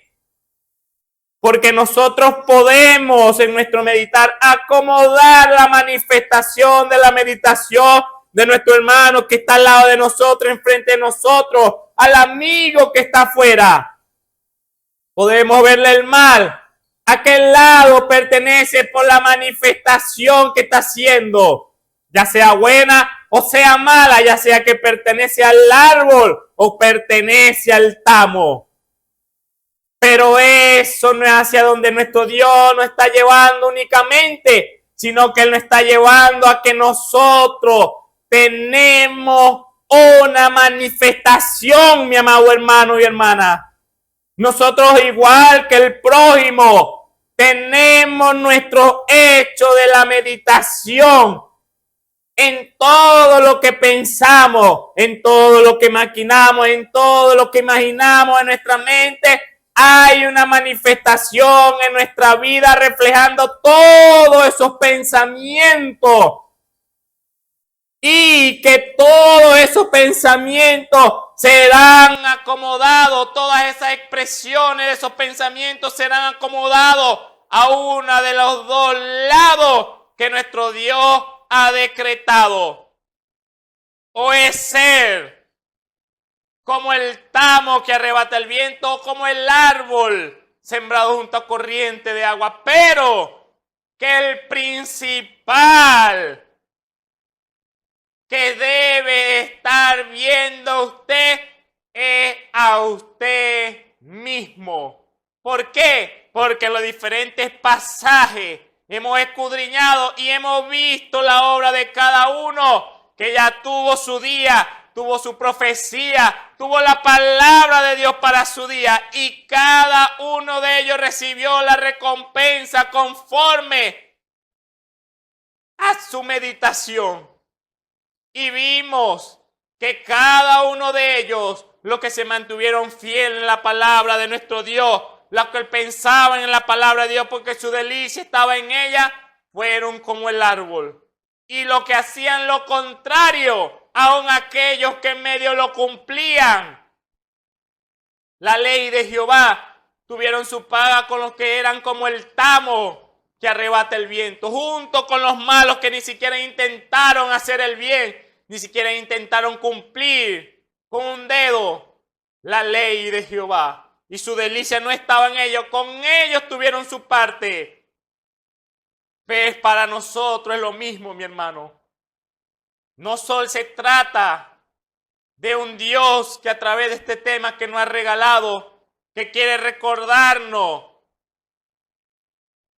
Porque nosotros podemos en nuestro meditar acomodar la manifestación de la meditación de nuestro hermano que está al lado de nosotros, enfrente de nosotros, al amigo que está afuera. Podemos verle el mal. ¿A qué lado pertenece por la manifestación que está haciendo? Ya sea buena o sea mala, ya sea que pertenece al árbol o pertenece al tamo. Pero eso no es hacia donde nuestro Dios nos está llevando únicamente, sino que Él nos está llevando a que nosotros tenemos una manifestación, mi amado hermano y hermana. Nosotros, igual que el prójimo, tenemos nuestro hecho de la meditación en todo lo que pensamos, en todo lo que maquinamos, en todo lo que imaginamos en nuestra mente. Hay una manifestación en nuestra vida reflejando todos esos pensamientos. Y que todos esos pensamientos serán acomodados, todas esas expresiones de esos pensamientos serán acomodados a una de los dos lados que nuestro Dios ha decretado. O es ser como el tamo que arrebata el viento, como el árbol sembrado junto a corriente de agua, pero que el principal que debe estar viendo usted es a usted mismo. ¿Por qué? Porque en los diferentes pasajes hemos escudriñado y hemos visto la obra de cada uno que ya tuvo su día, tuvo su profecía, tuvo la palabra de Dios para su día y cada uno de ellos recibió la recompensa conforme a su meditación. Y vimos que cada uno de ellos, los que se mantuvieron fieles en la palabra de nuestro Dios, los que pensaban en la palabra de Dios porque su delicia estaba en ella, fueron como el árbol. Y los que hacían lo contrario, aun aquellos que en medio lo cumplían, la ley de Jehová, tuvieron su paga con los que eran como el tamo que arrebata el viento, junto con los malos que ni siquiera intentaron hacer el bien, ni siquiera intentaron cumplir con un dedo la ley de Jehová. Y su delicia no estaba en ellos, con ellos tuvieron su parte. Pues para nosotros es lo mismo, mi hermano. No solo se trata de un Dios que a través de este tema que nos ha regalado, que quiere recordarnos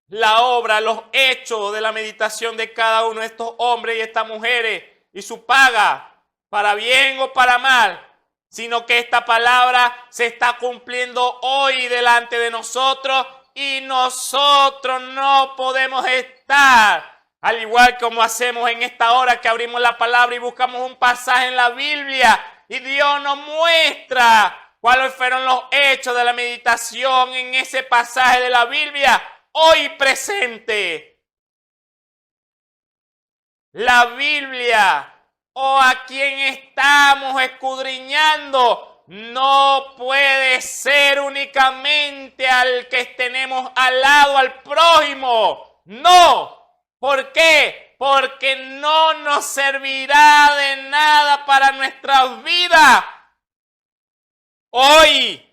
la obra, los hechos de la meditación de cada uno de estos hombres y estas mujeres y su paga, para bien o para mal, sino que esta palabra se está cumpliendo hoy delante de nosotros y nosotros no podemos estar, al igual como hacemos en esta hora que abrimos la palabra y buscamos un pasaje en la Biblia y Dios nos muestra cuáles fueron los hechos de la meditación en ese pasaje de la Biblia hoy presente. La Biblia o a quien estamos escudriñando no puede ser únicamente al que tenemos al lado, al prójimo. No. ¿Por qué? Porque no nos servirá de nada para nuestras vidas. Hoy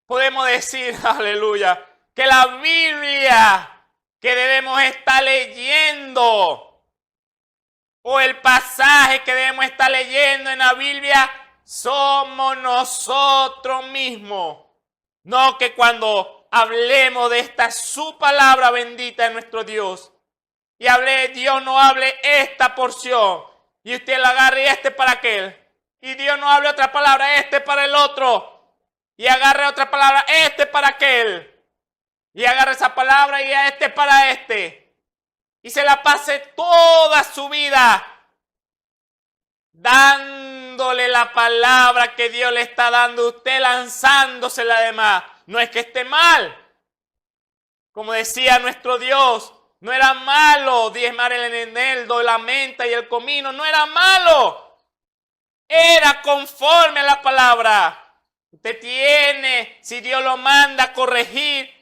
podemos decir, aleluya, que la Biblia que debemos estar leyendo o el pasaje que debemos estar leyendo en la Biblia somos nosotros mismos. No que cuando hablemos de esta su palabra bendita de nuestro Dios y Dios no hable esta porción y usted la agarre y este para aquel y Dios no hable otra palabra, este para el otro y agarre otra palabra, este para aquel y agarre esa palabra y a este para este. Y se la pase toda su vida dándole la palabra que Dios le está dando a usted, lanzándosela además. No es que esté mal. Como decía nuestro Dios, no era malo diezmar el eneldo, la menta y el comino, no era malo. Era conforme a la palabra. Usted tiene, si Dios lo manda a corregir.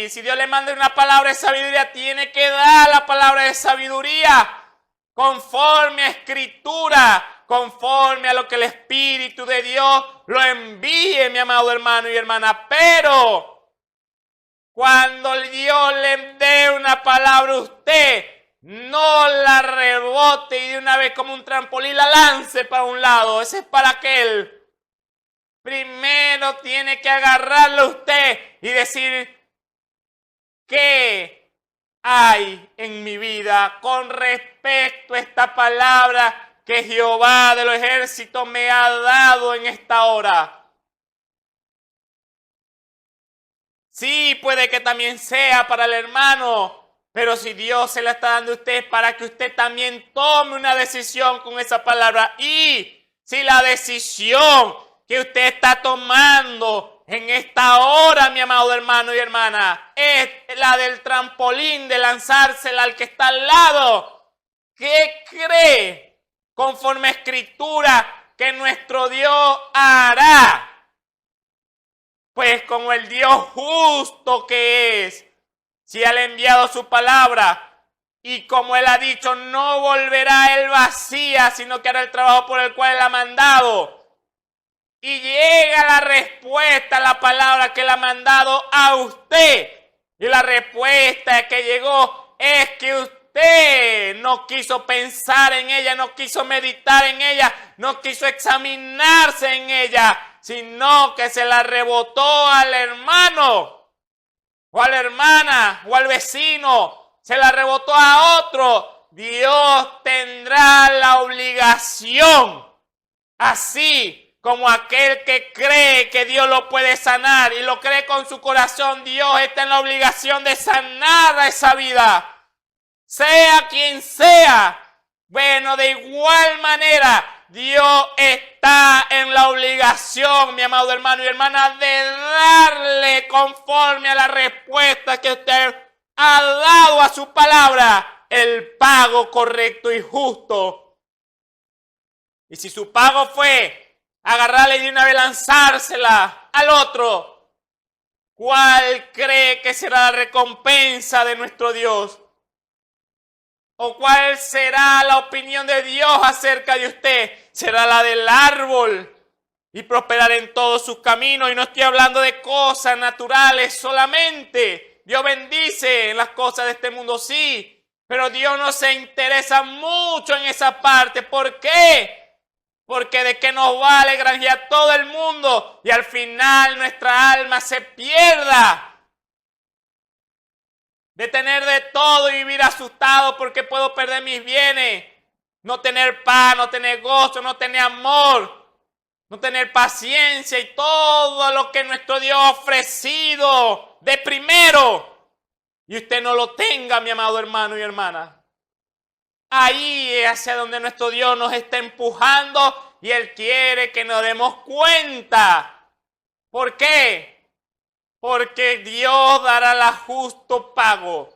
Si Dios le manda una palabra de sabiduría, tiene que dar la palabra de sabiduría conforme a Escritura, conforme a lo que el Espíritu de Dios lo envíe, mi amado hermano y hermana. Pero cuando Dios le dé una palabra a usted, no la rebote y de una vez como un trampolín la lance para un lado. Ese es para aquel. Primero tiene que agarrarlo usted y decir, ¿qué hay en mi vida con respecto a esta palabra que Jehová de los ejércitos me ha dado en esta hora? Sí, puede que también sea para el hermano, pero si Dios se la está dando a usted para que usted también tome una decisión con esa palabra. Y si la decisión que usted está tomando en esta hora, mi amado hermano y hermana, es la del trampolín, de lanzársela al que está al lado, ¿qué cree conforme a Escritura que nuestro Dios hará? Pues como el Dios justo que es, si Él ha enviado su palabra y como Él ha dicho, no volverá Él vacía, sino que hará el trabajo por el cual Él ha mandado. Y llega la respuesta a la palabra que Él ha mandado a usted. Y la respuesta que llegó es que usted no quiso pensar en ella, no quiso meditar en ella, no quiso examinarse en ella, sino que se la rebotó al hermano, o a la hermana, o al vecino, se la rebotó a otro. Dios tendrá la obligación, así como aquel que cree que Dios lo puede sanar y lo cree con su corazón, Dios está en la obligación de sanar a esa vida, sea quien sea. Bueno, de igual manera, Dios está en la obligación, mi amado hermano y hermana, de darle conforme a la respuesta que usted ha dado a su palabra, el pago correcto y justo. Y si su pago fue agarrarle y de una vez lanzársela al otro, ¿cuál cree que será la recompensa de nuestro Dios? ¿O cuál será la opinión de Dios acerca de usted? ¿Será la del árbol y prosperar en todos sus caminos? Y no estoy hablando de cosas naturales solamente. Dios bendice las cosas de este mundo, sí, pero Dios no se interesa mucho en esa parte. ¿Por qué? Porque de qué nos vale granjear todo el mundo y al final nuestra alma se pierda. De tener de todo y vivir asustado porque puedo perder mis bienes. No tener paz, no tener gozo, no tener amor, no tener paciencia y todo lo que nuestro Dios ha ofrecido de primero. Y usted no lo tenga, mi amado hermano y hermana. Ahí es hacia donde nuestro Dios nos está empujando y Él quiere que nos demos cuenta. ¿Por qué? Porque Dios dará el justo pago.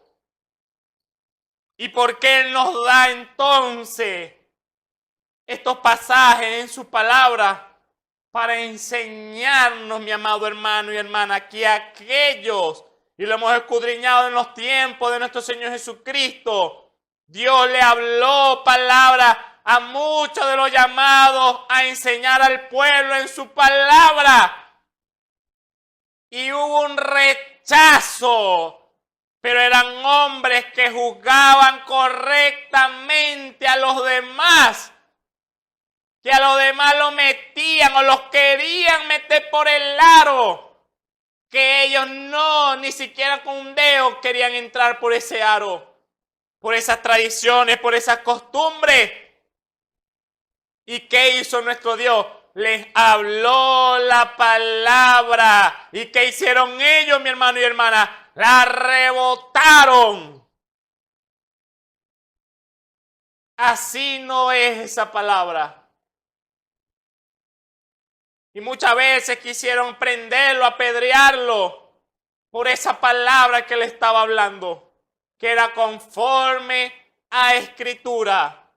¿Y por qué Él nos da entonces estos pasajes en su palabra? Para enseñarnos, mi amado hermano y hermana, que aquellos, y lo hemos escudriñado en los tiempos de nuestro Señor Jesucristo, Dios le habló palabra a muchos de los llamados a enseñar al pueblo en su palabra. Y hubo un rechazo, pero eran hombres que juzgaban correctamente a los demás, que a los demás lo metían o los querían meter por el aro, que ellos no, ni siquiera con un dedo querían entrar por ese aro. Por esas tradiciones, por esas costumbres. ¿Y qué hizo nuestro Dios? Les habló la palabra. ¿Y qué hicieron ellos, mi hermano y hermana? La rebotaron. Así no es esa palabra. Y muchas veces quisieron prenderlo, apedrearlo por esa palabra que le estaba hablando, que era conforme a Escritura.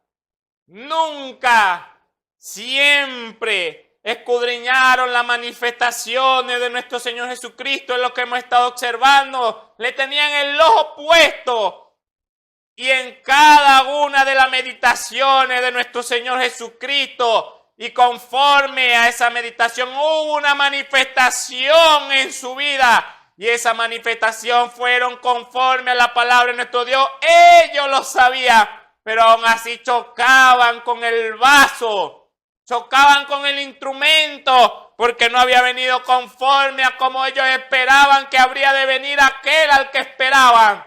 Nunca, siempre escudriñaron las manifestaciones de nuestro Señor Jesucristo, es lo que hemos estado observando. Le tenían el ojo puesto. Y en cada una de las meditaciones de nuestro Señor Jesucristo, y conforme a esa meditación, hubo una manifestación en su vida. Y esa manifestación fueron conforme a la palabra de nuestro Dios. Ellos lo sabían, pero aún así chocaban con el vaso, chocaban con el instrumento, porque no había venido conforme a como ellos esperaban que habría de venir aquel al que esperaban.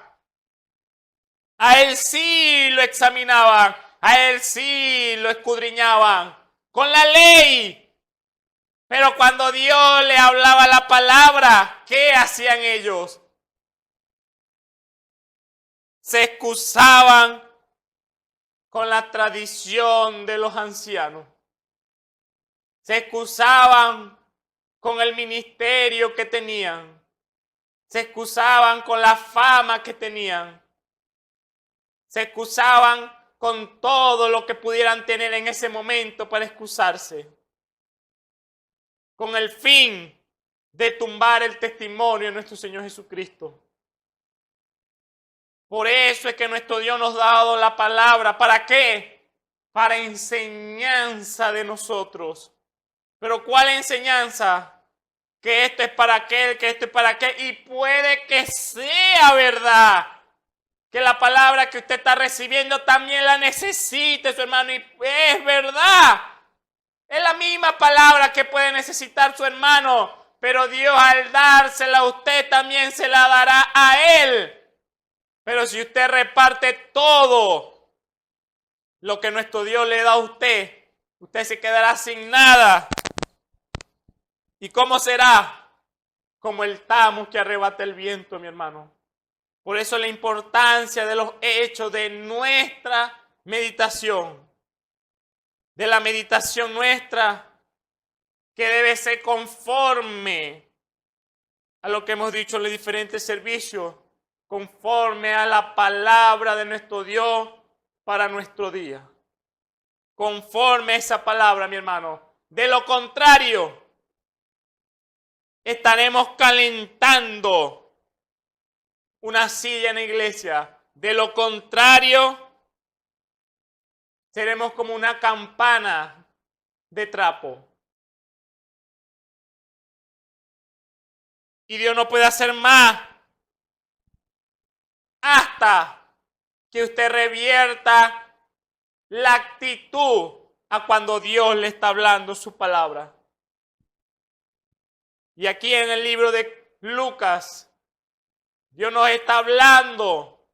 A él sí lo examinaban, a él sí lo escudriñaban con la ley. Pero cuando Dios le hablaba la palabra, ¿qué hacían ellos? Se excusaban con la tradición de los ancianos. Se excusaban con el ministerio que tenían. Se excusaban con la fama que tenían. Se excusaban con todo lo que pudieran tener en ese momento para excusarse, con el fin de tumbar el testimonio de nuestro Señor Jesucristo. Por eso es que nuestro Dios nos ha dado la palabra. ¿Para qué? Para enseñanza de nosotros. ¿Pero cuál enseñanza? Que esto es para aquel, que esto es para aquel. Y puede que sea verdad. Que la palabra que usted está recibiendo también la necesite, su hermano. Y es verdad. Es la misma palabra que puede necesitar su hermano. Pero Dios al dársela a usted también se la dará a él. Pero si usted reparte todo lo que nuestro Dios le da a usted, usted se quedará sin nada. ¿Y cómo será? Como el tamo que arrebata el viento, mi hermano. Por eso la importancia de los hechos de nuestra meditación. De la meditación nuestra, que debe ser conforme a lo que hemos dicho en los diferentes servicios, conforme a la palabra de nuestro Dios para nuestro día. Conforme a esa palabra, mi hermano. De lo contrario, estaremos calentando una silla en la iglesia. De lo contrario, seremos como una campana de trapo. Y Dios no puede hacer más hasta que usted revierta la actitud a cuando Dios le está hablando su palabra. Y aquí en el libro de Lucas, Dios nos está hablando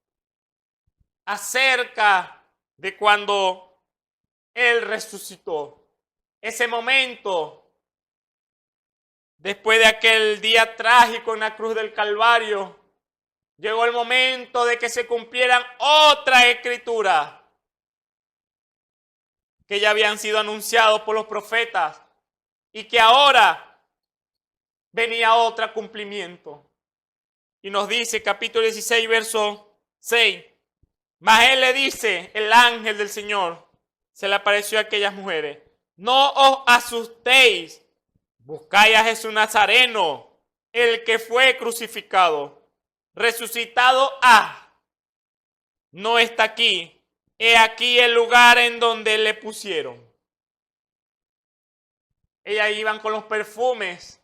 acerca de cuando Él resucitó. Ese momento, después de aquel día trágico en la cruz del Calvario, llegó el momento de que se cumplieran otras escrituras que ya habían sido anunciados por los profetas y que ahora venía otro cumplimiento. Y nos dice, capítulo 16, verso 6. Mas él le dice, el ángel del Señor, se le apareció a aquellas mujeres: no os asustéis, buscáis a Jesús Nazareno, el que fue crucificado, resucitado no está aquí. He aquí el lugar en donde le pusieron. Ellas iban con los perfumes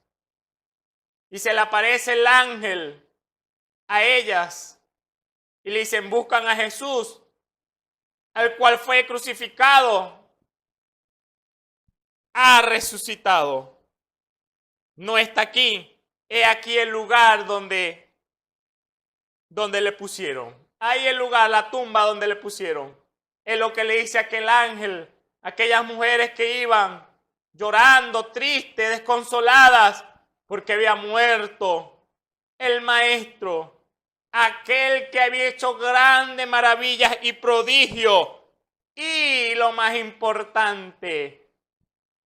y se le aparece el ángel a ellas y le dicen: buscan a Jesús, al cual fue crucificado, ha resucitado, no está aquí. He aquí el lugar donde le pusieron. Ahí el lugar, la tumba donde le pusieron. Es lo que le dice aquel ángel a aquellas mujeres que iban llorando, tristes, desconsoladas, porque había muerto el maestro, aquel que había hecho grandes maravillas y prodigios. Y lo más importante,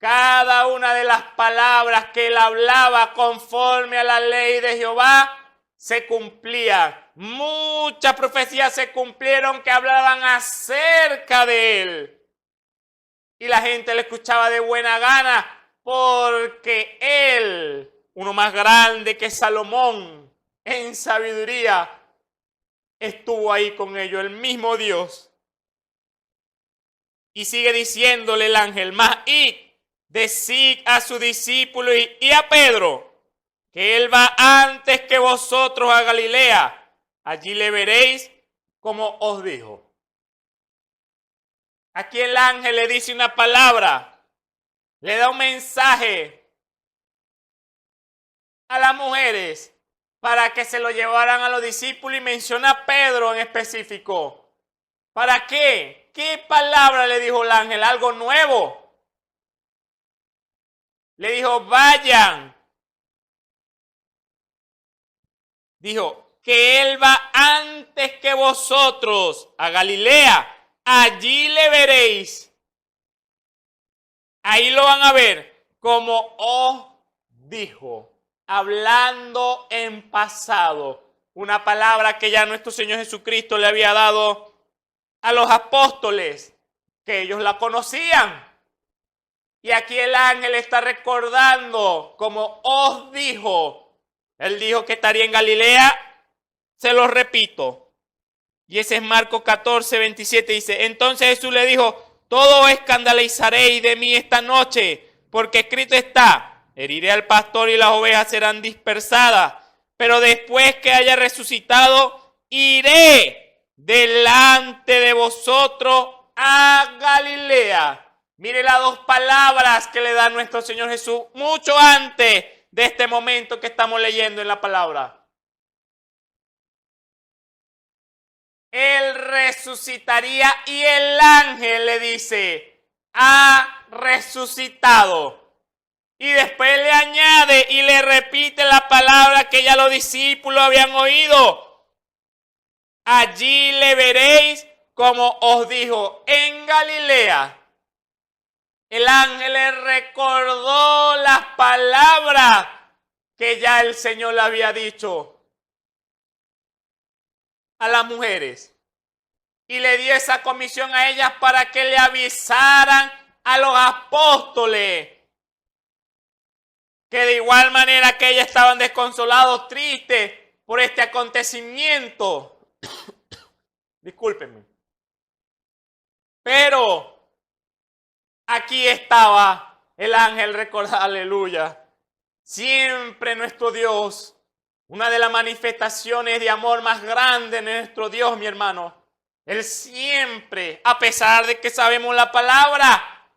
cada una de las palabras que él hablaba conforme a la ley de Jehová se cumplía. Muchas profecías se cumplieron que hablaban acerca de él. Y la gente le escuchaba de buena gana porque él, uno más grande que Salomón en sabiduría, estuvo ahí con ellos, el mismo Dios. Y sigue diciéndole el ángel, mas id, decid a su discípulo y a Pedro, que él va antes que vosotros a Galilea. Allí le veréis como os dijo. Aquí el ángel le dice una palabra, le da un mensaje a las mujeres para que se lo llevaran a los discípulos y menciona a Pedro en específico. ¿Para qué? ¿Qué palabra le dijo el ángel? Algo nuevo. Le dijo, vayan. Dijo que él va antes que vosotros a Galilea. Allí le veréis. Ahí lo van a ver como os dijo, hablando en pasado. Una palabra que ya nuestro Señor Jesucristo le había dado a los apóstoles, que ellos la conocían. Y aquí el ángel está recordando como os dijo. Él dijo que estaría en Galilea, se lo repito. Y ese es Marcos 14, 27, dice, entonces Jesús le dijo, todo escandalizaréis de mí esta noche, porque escrito está, heriré al pastor y las ovejas serán dispersadas, pero después que haya resucitado, iré delante de vosotros a Galilea. Mire las dos palabras que le da nuestro Señor Jesús mucho antes de este momento que estamos leyendo en la palabra. Él resucitaría y el ángel le dice, ha resucitado. Y después le añade y le repite la palabra que ya los discípulos habían oído. Allí le veréis como os dijo, en Galilea. El ángel le recordó las palabras que ya el Señor le había dicho a las mujeres. Y le dio esa comisión a ellas para que le avisaran a los apóstoles. Que de igual manera que ellas estaban desconsolados, tristes por este acontecimiento. Discúlpenme. Pero aquí estaba el ángel recordando, aleluya. Siempre nuestro Dios, una de las manifestaciones de amor más grandes de nuestro Dios, mi hermano. Él siempre, a pesar de que sabemos la palabra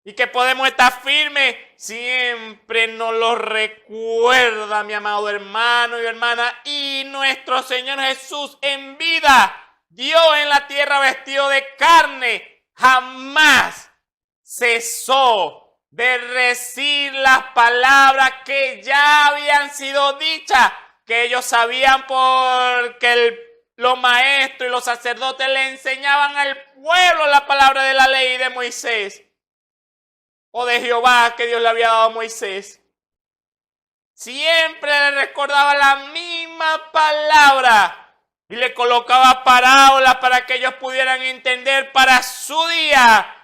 y que podemos estar firmes, siempre nos lo recuerda, mi amado hermano y hermana. Y nuestro Señor Jesús en vida, Dios en la tierra vestido de carne, jamás cesó de decir las palabras que ya habían sido dichas, que ellos sabían porque los maestros y los sacerdotes le enseñaban al pueblo la palabra de la ley de Moisés o de Jehová que Dios le había dado a Moisés. Siempre le recordaba la misma palabra y le colocaba parábolas para que ellos pudieran entender para su día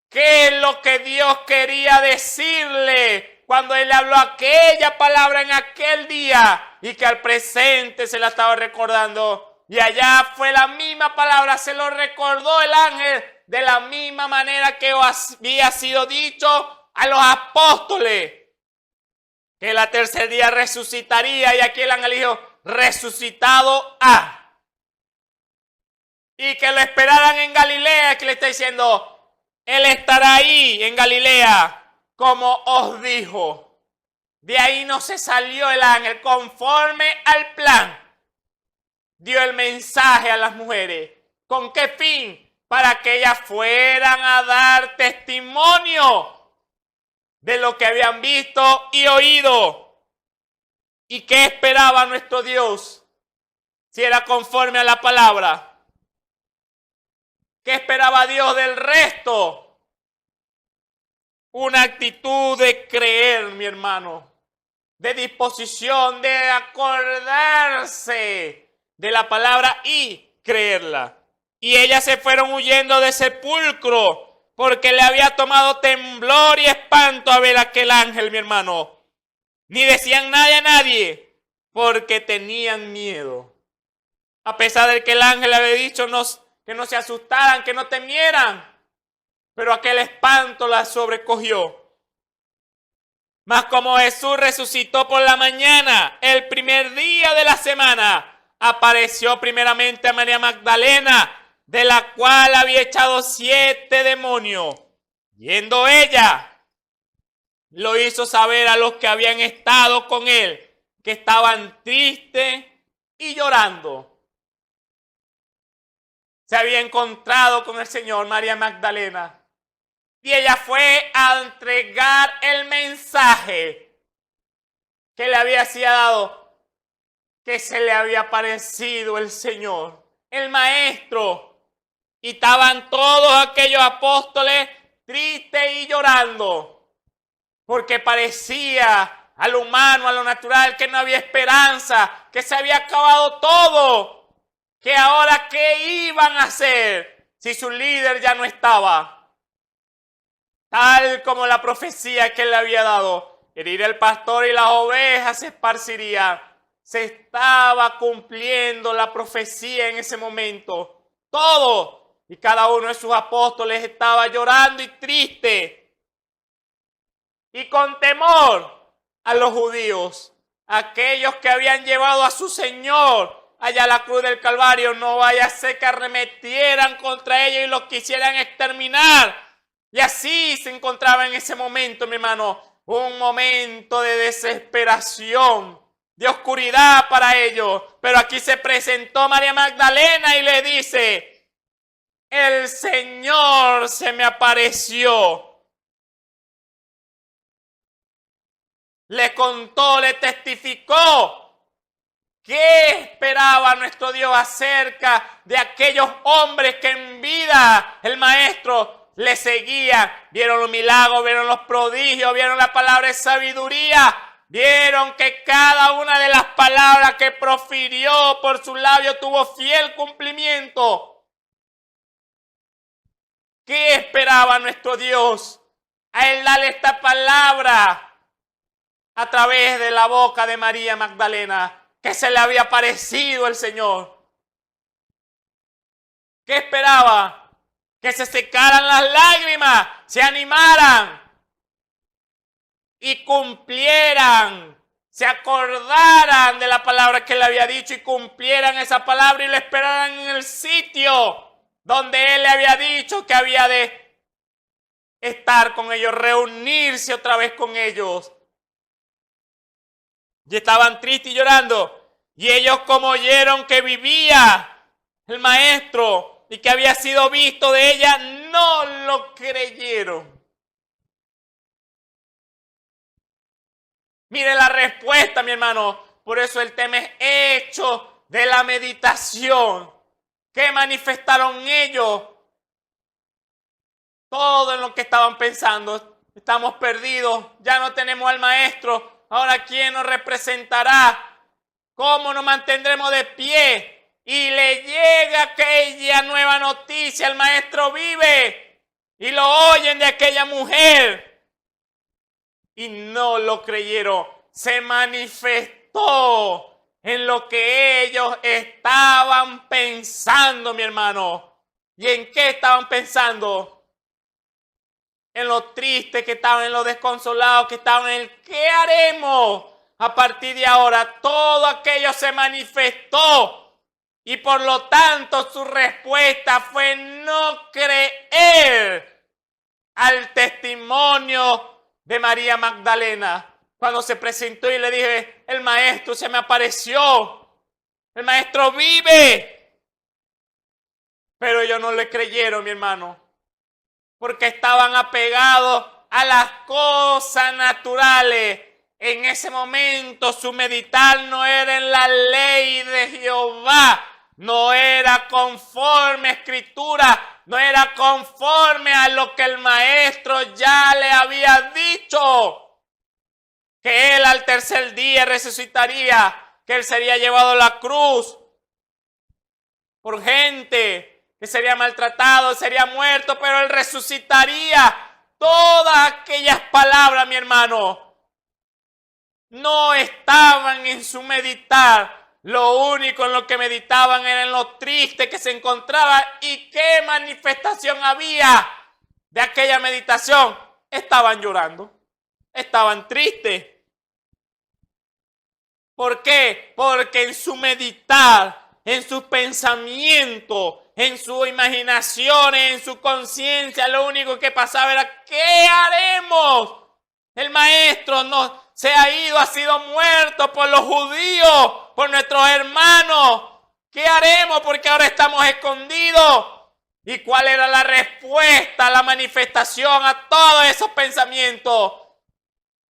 qué es lo que Dios quería decirle cuando Él le habló aquella palabra en aquel día y que al presente se la estaba recordando. Y allá fue la misma palabra, se lo recordó el ángel de la misma manera que había sido dicho a los apóstoles, que el tercer día resucitaría, y aquí el ángel dijo, resucitado ha. Y que lo esperaran en Galilea, que le está diciendo, Él estará ahí en Galilea, como os dijo. De ahí no se salió el ángel, conforme al plan. Dio el mensaje a las mujeres. ¿Con qué fin? Para que ellas fueran a dar testimonio de lo que habían visto y oído. ¿Y qué esperaba nuestro Dios? Si era conforme a la palabra. ¿Qué esperaba Dios del resto una actitud de creer, mi hermano, de disposición, de acordarse de la palabra y creerla. Y ellas se fueron huyendo del sepulcro porque le había tomado temblor y espanto a ver aquel ángel, mi hermano. Ni decían nada a nadie porque tenían miedo. A pesar de que el ángel le había dicho que no se asustaran, que no temieran. Pero aquel espanto la sobrecogió. Mas como Jesús resucitó por la mañana, el primer día de la semana, apareció primeramente a María Magdalena, de la cual había echado 7 demonios. Yendo ella, lo hizo saber a los que habían estado con él, que estaban tristes y llorando. Se había encontrado con el Señor María Magdalena. Y ella fue a entregar el mensaje que le había sido dado, que se le había aparecido el Señor, el Maestro. Y estaban todos aquellos apóstoles tristes y llorando, porque parecía a lo humano, a lo natural, que no había esperanza, que se había acabado todo, que ahora qué iban a hacer si su líder ya no estaba. Tal como la profecía que él le había dado, heriría el pastor y las ovejas se esparcirían. Se estaba cumpliendo la profecía en ese momento. Todo y cada uno de sus apóstoles estaba llorando y triste. Y con temor a los judíos, aquellos que habían llevado a su Señor allá a la cruz del Calvario, no vaya a ser que arremetieran contra ellos y los quisieran exterminar. Y así se encontraba en ese momento, mi hermano, un momento de desesperación, de oscuridad para ellos. Pero aquí se presentó María Magdalena y le dice: el Señor se me apareció. Le contó, le testificó qué esperaba nuestro Dios acerca de aquellos hombres que en vida el Maestro le seguían. Vieron los milagros, vieron los prodigios, vieron la palabra de sabiduría, vieron que cada una de las palabras que profirió por su labio tuvo fiel cumplimiento. ¿Qué esperaba nuestro Dios? A él darle esta palabra a través de la boca de María Magdalena, que se le había aparecido el Señor. ¿Qué esperaba? Que se secaran las lágrimas, se animaran y cumplieran, se acordaran de la palabra que le había dicho y cumplieran esa palabra y le esperaran en el sitio donde él le había dicho que había de estar con ellos, reunirse otra vez con ellos. Y estaban tristes y llorando. Y ellos, como oyeron que vivía el Maestro y que había sido visto de ella, no lo creyeron. Mire la respuesta, mi hermano. Por eso el tema es hecho de la meditación. ¿Qué manifestaron ellos? Todo en lo que estaban pensando. Estamos perdidos, ya no tenemos al Maestro. Ahora, ¿quién nos representará? ¿Cómo nos mantendremos de pie? Y le llega aquella nueva noticia: el Maestro vive. Y lo oyen de aquella mujer. Y no lo creyeron. Se manifestó en lo que ellos estaban pensando, mi hermano. ¿Y en qué estaban pensando? En lo triste que estaban, en lo desconsolados que estaban, en el ¿qué haremos? A partir de ahora, todo aquello se manifestó. Y por lo tanto su respuesta fue no creer al testimonio de María Magdalena. Cuando se presentó y le dije: el Maestro se me apareció, el Maestro vive. Pero ellos no le creyeron, mi hermano, porque estaban apegados a las cosas naturales. En ese momento su meditar no era en la ley de Jehová, no era conforme a Escritura, no era conforme a lo que el maestro ya le había dicho, que él al tercer día resucitaría, que él sería llevado a la cruz por gente, que sería maltratado, sería muerto, pero él resucitaría. Todas aquellas palabras, mi hermano, no estaban en su meditar. Lo único en lo que meditaban era en lo triste que se encontraba. ¿Y qué manifestación había de aquella meditación? Estaban llorando, estaban tristes. ¿Por qué? Porque en su meditar, en sus pensamientos, en su imaginación, en su conciencia, lo único que pasaba era ¿qué haremos? El maestro se ha ido, ha sido muerto por los judíos, por nuestros hermanos. ¿Qué haremos? Porque ahora estamos escondidos. ¿Y cuál era la respuesta, la manifestación a todos esos pensamientos?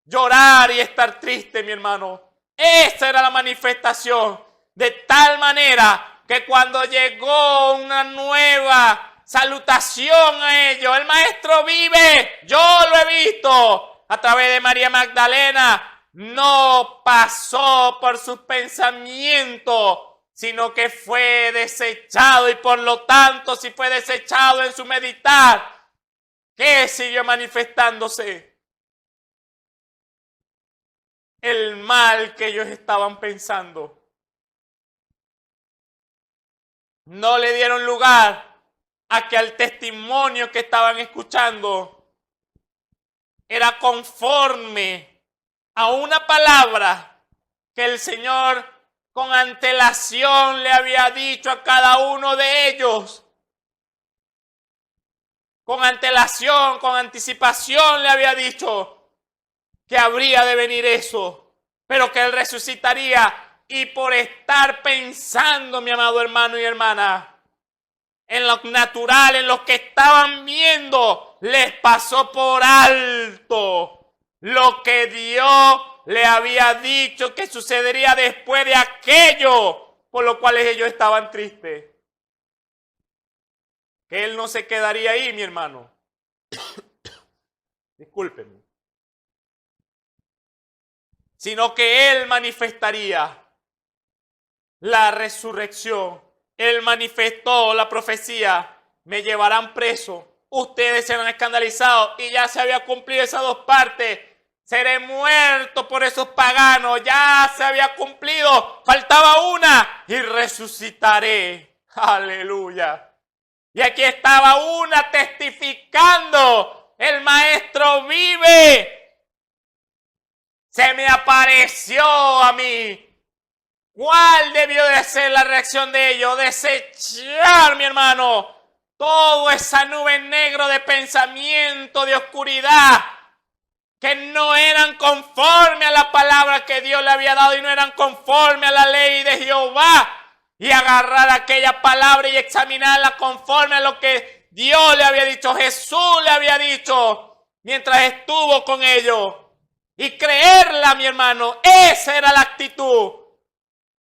Llorar y estar triste, mi hermano. Esa era la manifestación. De tal manera que cuando llegó una nueva salutación a ellos, el maestro vive, yo lo he visto a través de María Magdalena, no pasó por sus pensamientos, sino que fue desechado, y por lo tanto, si fue desechado en su meditar, ¿qué siguió manifestándose? El mal que ellos estaban pensando. No le dieron lugar a que al testimonio que estaban escuchando era conforme a una palabra que el Señor con antelación le había dicho a cada uno de ellos. Con antelación, con anticipación le había dicho que habría de venir eso, pero que Él resucitaría. Y por estar pensando, mi amado hermano y hermana, en lo natural, en lo que estaban viendo, les pasó por alto lo que Dios le había dicho que sucedería después de aquello, por lo cual ellos estaban tristes. Que Él no se quedaría ahí, mi hermano. Discúlpenme. Sino que Él manifestaría la resurrección. Él manifestó la profecía: me llevarán preso, ustedes serán escandalizados, y ya se había cumplido esas dos partes. Seré muerto por esos paganos, ya se había cumplido, faltaba una, y resucitaré. Aleluya. Y aquí estaba una testificando: el maestro vive, se me apareció a mí. ¿Cuál debió de ser la reacción de ellos? Desechar, mi hermano, toda esa nube negra de pensamiento, de oscuridad, que no eran conforme a la palabra que Dios le había dado y no eran conforme a la ley de Jehová, y agarrar aquella palabra y examinarla conforme a lo que Dios le había dicho, Jesús le había dicho mientras estuvo con ellos, y creerla, mi hermano. Esa era la actitud.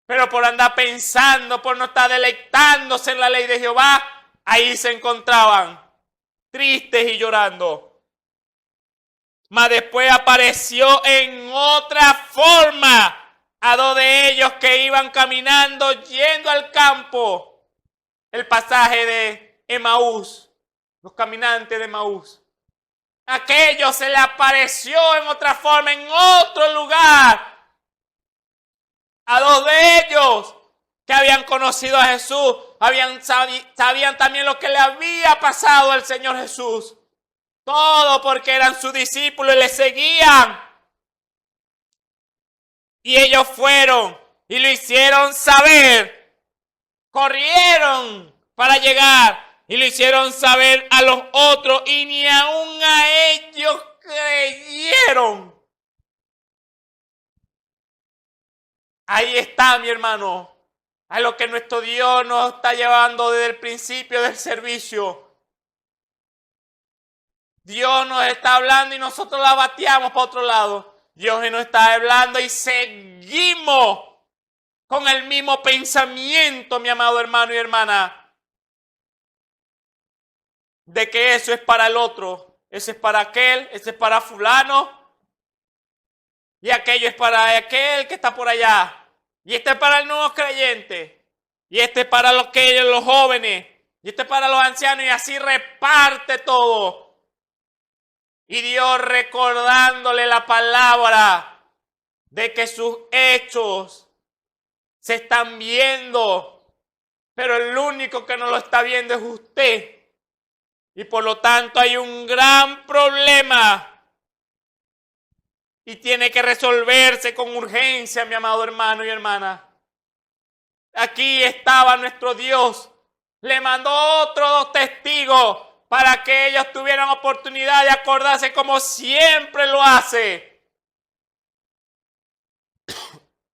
Pero por andar pensando, por no estar deleitándose en la ley de Jehová, ahí se encontraban tristes y llorando. Mas después apareció en otra forma a dos de ellos que iban caminando yendo al campo. El pasaje de Emaús, los caminantes de Emaús. Aquello se le apareció en otra forma, en otro lugar. A dos de ellos que habían conocido a Jesús, sabían también lo que le había pasado al Señor Jesús. Todo porque eran sus discípulos y le seguían. Y ellos fueron y lo hicieron saber. Corrieron para llegar y lo hicieron saber a los otros, y ni aún a ellos creyeron. Ahí está, mi hermano, a lo que nuestro Dios nos está llevando desde el principio del servicio. Dios nos está hablando y nosotros la bateamos para otro lado. Dios nos está hablando y seguimos con el mismo pensamiento, mi amado hermano y hermana, de que eso es para el otro, ese es para aquel, ese es para fulano, y aquello es para aquel que está por allá, y este es para el nuevo creyente, y este es para los jóvenes, y este es para los ancianos, y así reparte todo. Y Dios recordándole la palabra de que sus hechos se están viendo, pero el único que no lo está viendo es usted. Y por lo tanto hay un gran problema y tiene que resolverse con urgencia, mi amado hermano y hermana. Aquí estaba nuestro Dios, le mandó otros 2 testigos para que ellos tuvieran oportunidad de acordarse como siempre lo hace.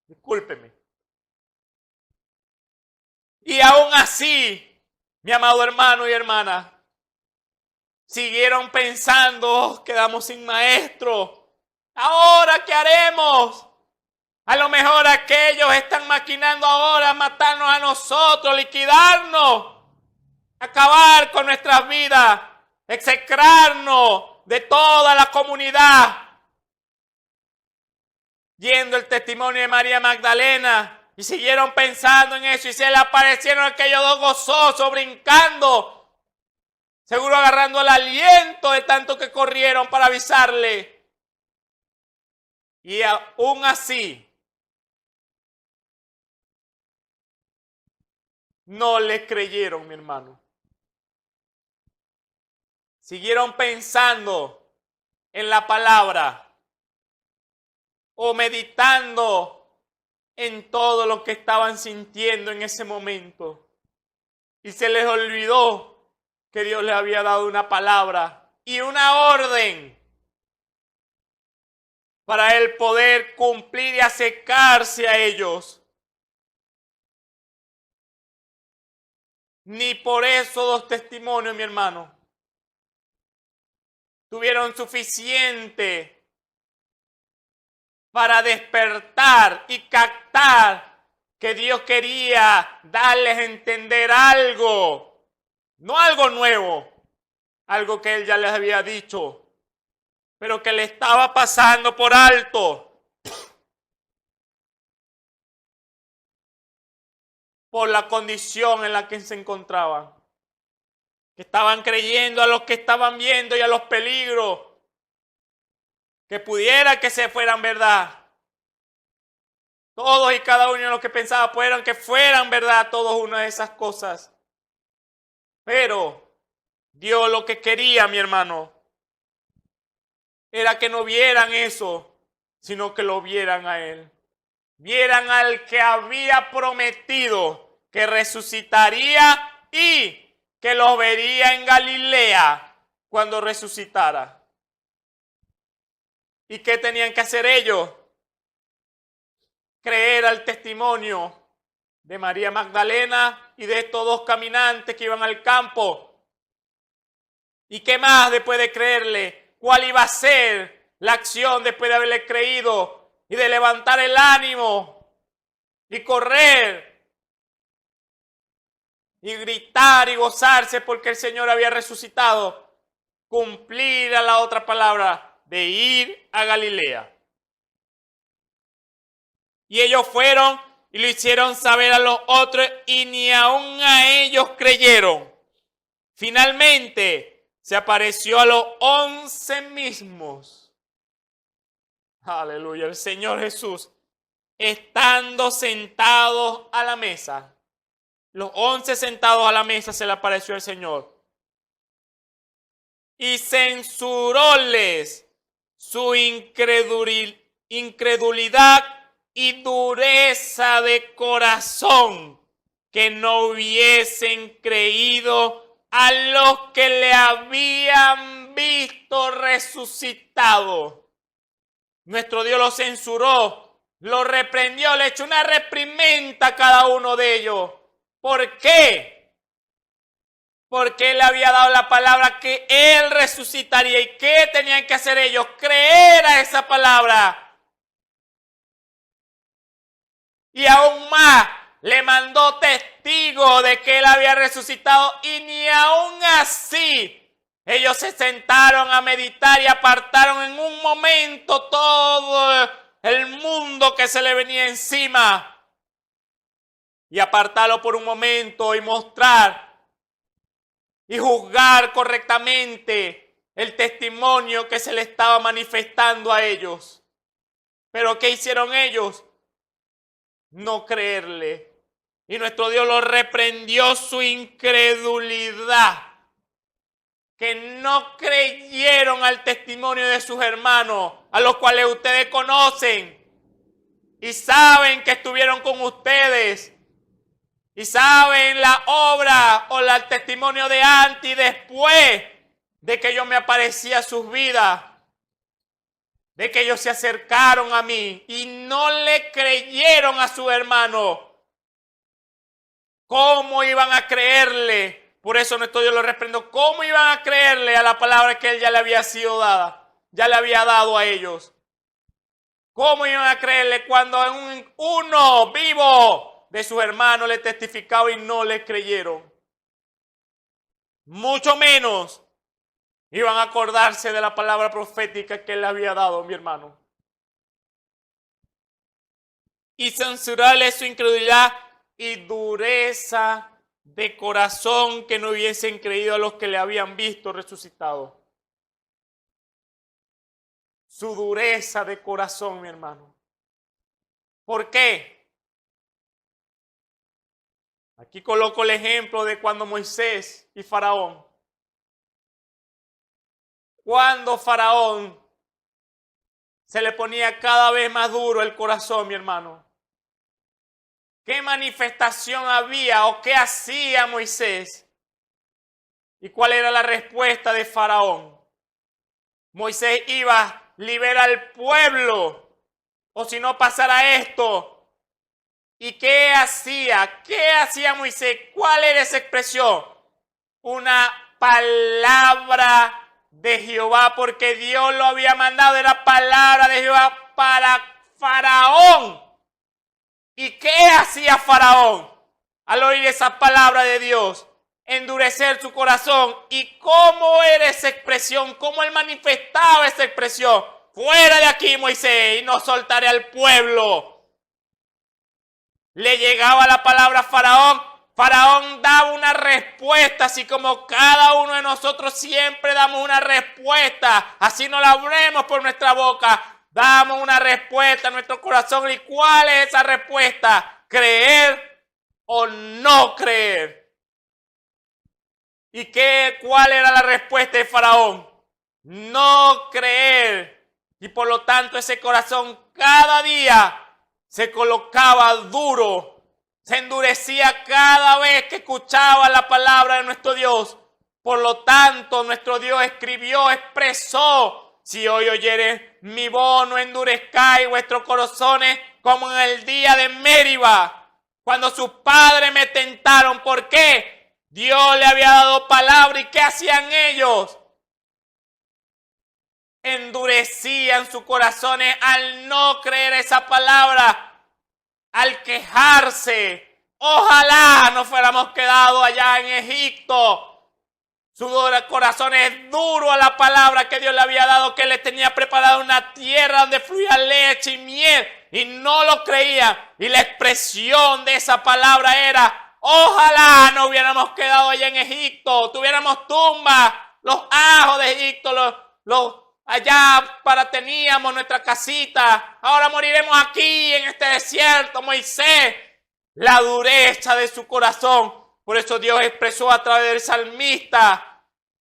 Discúlpeme. Y aún así, mi amado hermano y hermana, siguieron pensando, "Oh, quedamos sin maestro. ¿Ahora qué haremos? A lo mejor aquellos están maquinando ahora matarnos a nosotros, liquidarnos, acabar con nuestras vidas, execrarnos de toda la comunidad". Viendo el testimonio de María Magdalena, y siguieron pensando en eso, y se le aparecieron aquellos 2 gozosos, brincando, seguro agarrando el aliento de tanto que corrieron para avisarle. Y aún así, no le creyeron, mi hermano. Siguieron pensando en la palabra o meditando en todo lo que estaban sintiendo en ese momento. Y se les olvidó que Dios les había dado una palabra y una orden para él poder cumplir y acercarse a ellos. Ni por eso 2 testimonios, mi hermano, tuvieron suficiente para despertar y captar que Dios quería darles a entender algo, no algo nuevo, algo que Él ya les había dicho, pero que le estaba pasando por alto por la condición en la que se encontraban, que estaban creyendo a los que estaban viendo y a los peligros, que pudiera que se fueran verdad. Todos y cada uno de los que pensaba fueron que fueran verdad todas una de esas cosas. Pero Dios lo que quería, mi hermano, era que no vieran eso, sino que lo vieran a Él. Vieran al que había prometido que resucitaría y que los vería en Galilea cuando resucitara. ¿Y qué tenían que hacer ellos? Creer al testimonio de María Magdalena y de estos 2 caminantes que iban al campo. ¿Y qué más después de creerle? ¿Cuál iba a ser la acción después de haberle creído y de levantar el ánimo y correr y gritar y gozarse porque el Señor había resucitado? Cumplir a la otra palabra de ir a Galilea. Y ellos fueron y lo hicieron saber a los otros y ni aun a ellos creyeron. Finalmente se apareció a los 11 mismos. Aleluya, el Señor Jesús, estando sentados a la mesa. Los 11 sentados a la mesa se le apareció el Señor. Y censuróles su incredulidad y dureza de corazón, que no hubiesen creído a los que le habían visto resucitado. Nuestro Dios lo censuró, lo reprendió, le echó una reprimenda a cada uno de ellos. ¿Por qué? Porque Él había dado la palabra que Él resucitaría. ¿Y qué tenían que hacer ellos? Creer a esa palabra. Y aún más, le mandó testigo de que él había resucitado. Y ni aún así, ellos se sentaron a meditar y apartaron en un momento todo el mundo que se le venía encima. Y apartarlo por un momento y mostrar y juzgar correctamente el testimonio que se le estaba manifestando a ellos. Pero ¿qué hicieron ellos? No creerle. Y nuestro Dios los reprendió su incredulidad. Que no creyeron al testimonio de sus hermanos, a los cuales ustedes conocen y saben que estuvieron con ustedes y saben la obra o el testimonio de antes y después de que yo me aparecí a sus vidas, de que ellos se acercaron a mí y no le creyeron a su hermano. ¿Cómo iban a creerle? Por eso nuestro Dios lo reprendió. ¿Cómo iban a creerle a la palabra que él ya le había sido dada? Ya le había dado a ellos. ¿Cómo iban a creerle cuando uno vivo de sus hermanos le testificaba y no le creyeron? Mucho menos iban a acordarse de la palabra profética que él le había dado, mi hermano. Y censurarle su incredulidad y dureza de corazón, que no hubiesen creído a los que le habían visto resucitado. Su dureza de corazón, mi hermano. ¿Por qué? Aquí coloco el ejemplo de cuando Moisés y Faraón. Cuando Faraón se le ponía cada vez más duro el corazón, mi hermano. ¿Qué manifestación había o qué hacía Moisés? ¿Y cuál era la respuesta de Faraón? Moisés iba, libera al pueblo, o si no pasara esto. ¿Y qué hacía? ¿Qué hacía Moisés? ¿Cuál era esa expresión? Una palabra de Jehová, porque Dios lo había mandado, era palabra de Jehová para Faraón. ¿Y qué hacía Faraón al oír esa palabra de Dios? Endurecer su corazón. ¿Y cómo era esa expresión? ¿Cómo él manifestaba esa expresión? Fuera de aquí, Moisés, y no soltaré al pueblo. Le llegaba la palabra a Faraón. Faraón daba una respuesta, así como cada uno de nosotros siempre damos una respuesta. Así no la abremos por nuestra boca. Damos una respuesta a nuestro corazón. ¿Y cuál es esa respuesta? ¿Creer o no creer? ¿Y cuál era la respuesta de Faraón? No creer. Y por lo tanto ese corazón cada día se colocaba duro. Se endurecía cada vez que escuchaba la palabra de nuestro Dios. Por lo tanto nuestro Dios expresó: si hoy oyeres mi voz, no endurezcáis vuestros corazones como en el día de Meriba, cuando sus padres me tentaron. ¿Por qué? Dios le había dado palabra. ¿Y qué hacían ellos? Endurecían sus corazones al no creer esa palabra, al quejarse. Ojalá nos fuéramos quedado allá en Egipto. Su corazón es duro a la palabra que Dios le había dado, que le tenía preparada una tierra donde fluía leche y miel, y no lo creía. Y la expresión de esa palabra era: ojalá no hubiéramos quedado allá en Egipto, tuviéramos tumbas, los ajos de Egipto, allá teníamos nuestra casita. Ahora moriremos aquí en este desierto, Moisés. La dureza de su corazón. Por eso Dios expresó a través del salmista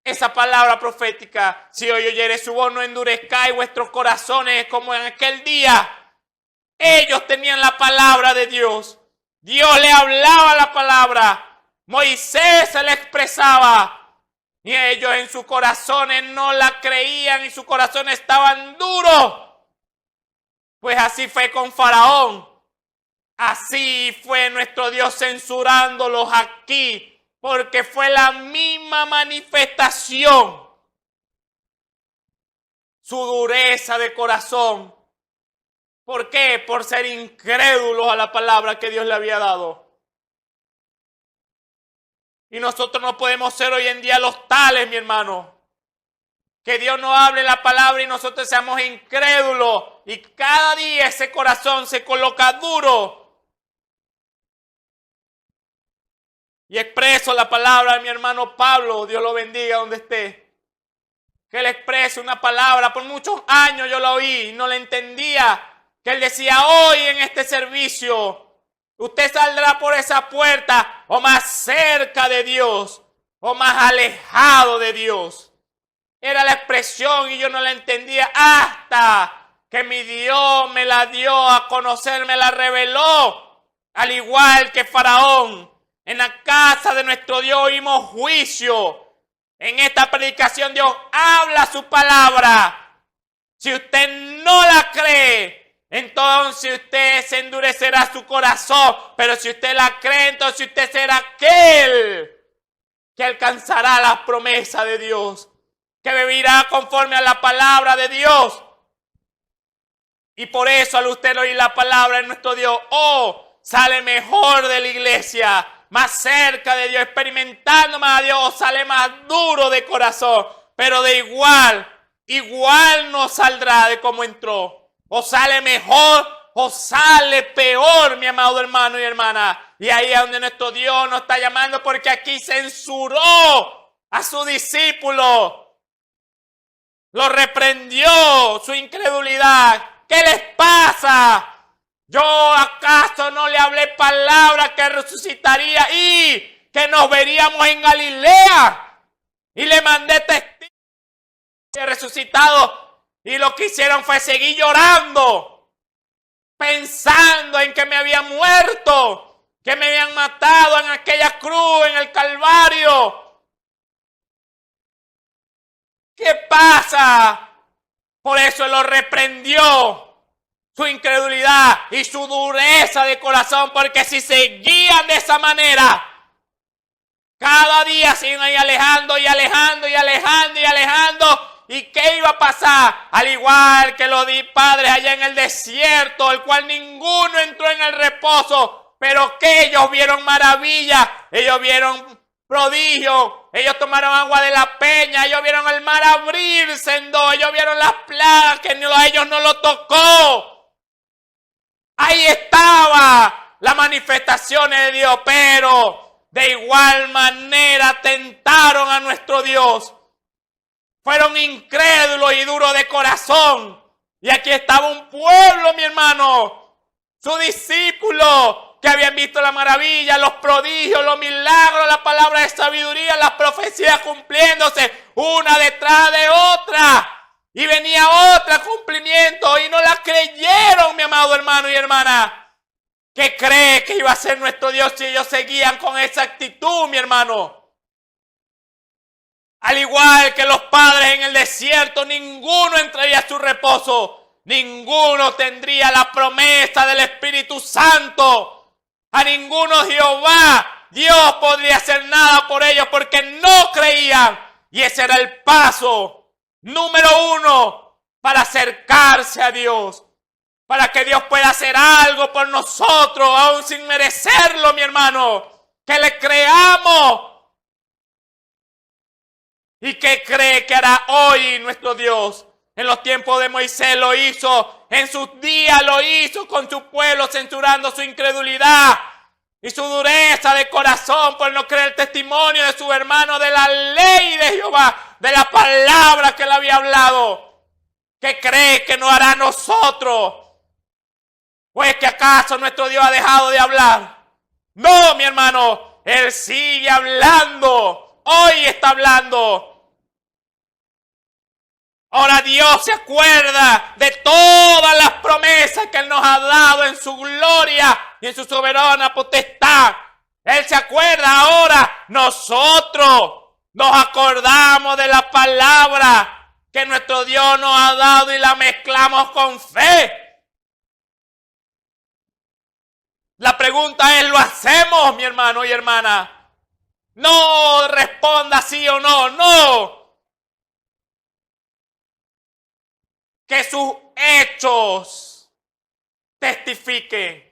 esa palabra profética: si hoy oyeres su voz, no endurezcáis vuestros corazones como en aquel día. Ellos tenían la palabra de Dios. Dios le hablaba la palabra. Moisés se la expresaba. Y ellos en sus corazones no la creían y sus corazones estaban duros. Pues así fue con Faraón. Así fue nuestro Dios censurándolos aquí, porque fue la misma manifestación. Su dureza de corazón. ¿Por qué? Por ser incrédulos a la palabra que Dios le había dado. Y nosotros no podemos ser hoy en día los tales, mi hermano. Que Dios nos hable la palabra y nosotros seamos incrédulos. Y cada día ese corazón se coloca duro. Y expreso la palabra de mi hermano Pablo, Dios lo bendiga donde esté. Que él exprese una palabra, por muchos años yo la oí y no la entendía. Que él decía, hoy en este servicio, usted saldrá por esa puerta o más cerca de Dios o más alejado de Dios. Era la expresión y yo no la entendía hasta que mi Dios me la dio a conocer, me la reveló. Al igual que Faraón, en la casa de nuestro Dios oímos juicio. En esta predicación Dios habla su palabra. Si usted no la cree, entonces usted se endurecerá su corazón. Pero si usted la cree, entonces usted será aquel que alcanzará las promesas de Dios. Que vivirá conforme a la palabra de Dios. Y por eso al usted oír la palabra de nuestro Dios, sale mejor de la iglesia, más cerca de Dios, experimentando más a Dios, sale más duro de corazón. Pero de igual no saldrá de como entró. O sale mejor o sale peor, mi amado hermano y hermana. Y ahí es donde nuestro Dios nos está llamando, porque aquí censuró a su discípulo. Lo reprendió su incredulidad. ¿Qué les pasa? ¿Yo acaso no le hablé palabra que resucitaría y que nos veríamos en Galilea? Y le mandé testigos de resucitado y lo que hicieron fue seguir llorando, pensando en que me había muerto, que me habían matado en aquella cruz, en el Calvario. ¿Qué pasa? Por eso lo reprendió. Su incredulidad y su dureza de corazón, porque si seguían de esa manera, cada día se iban a ir alejando y alejando y alejando y alejando. ¿Y qué iba a pasar? Al igual que los padres allá en el desierto, el cual ninguno entró en el reposo, pero que ellos vieron maravillas, ellos vieron prodigios, ellos tomaron agua de la peña, ellos vieron el mar abrirse en dos, ellos vieron las plagas que a ellos no lo tocó. Ahí estaba la manifestación de Dios, pero de igual manera tentaron a nuestro Dios. Fueron incrédulos y duros de corazón. Y aquí estaba un pueblo, mi hermano, su discípulo, que habían visto la maravilla, los prodigios, los milagros, la palabra de sabiduría, las profecías cumpliéndose una detrás de otra. Y venía otro cumplimiento y no la creyeron, mi amado hermano y hermana. ¿Qué cree que iba a ser nuestro Dios si ellos seguían con esa actitud, mi hermano? Al igual que los padres en el desierto, ninguno entraría a su reposo. Ninguno tendría la promesa del Espíritu Santo. A ninguno Jehová, Dios podría hacer nada por ellos porque no creían. Y ese era el paso número 1 para acercarse a Dios, para que Dios pueda hacer algo por nosotros, aún sin merecerlo, mi hermano. Que le creamos. ¿Y qué cree que hará hoy nuestro Dios? En los tiempos de Moisés lo hizo, en sus días lo hizo con su pueblo, censurando su incredulidad y su dureza de corazón por no creer el testimonio de su hermano, de la ley de Jehová, de la palabra que él había hablado. ¿Qué cree que no hará nosotros? ¿O es que acaso nuestro Dios ha dejado de hablar? No, mi hermano, él sigue hablando. Hoy está hablando. Ahora Dios se acuerda de todas las promesas que Él nos ha dado en su gloria y en su soberana potestad. Él se acuerda ahora. Nosotros nos acordamos de la palabra que nuestro Dios nos ha dado y la mezclamos con fe. La pregunta es, ¿lo hacemos, mi hermano y hermana? No responda sí o no, no. Que sus hechos testifique.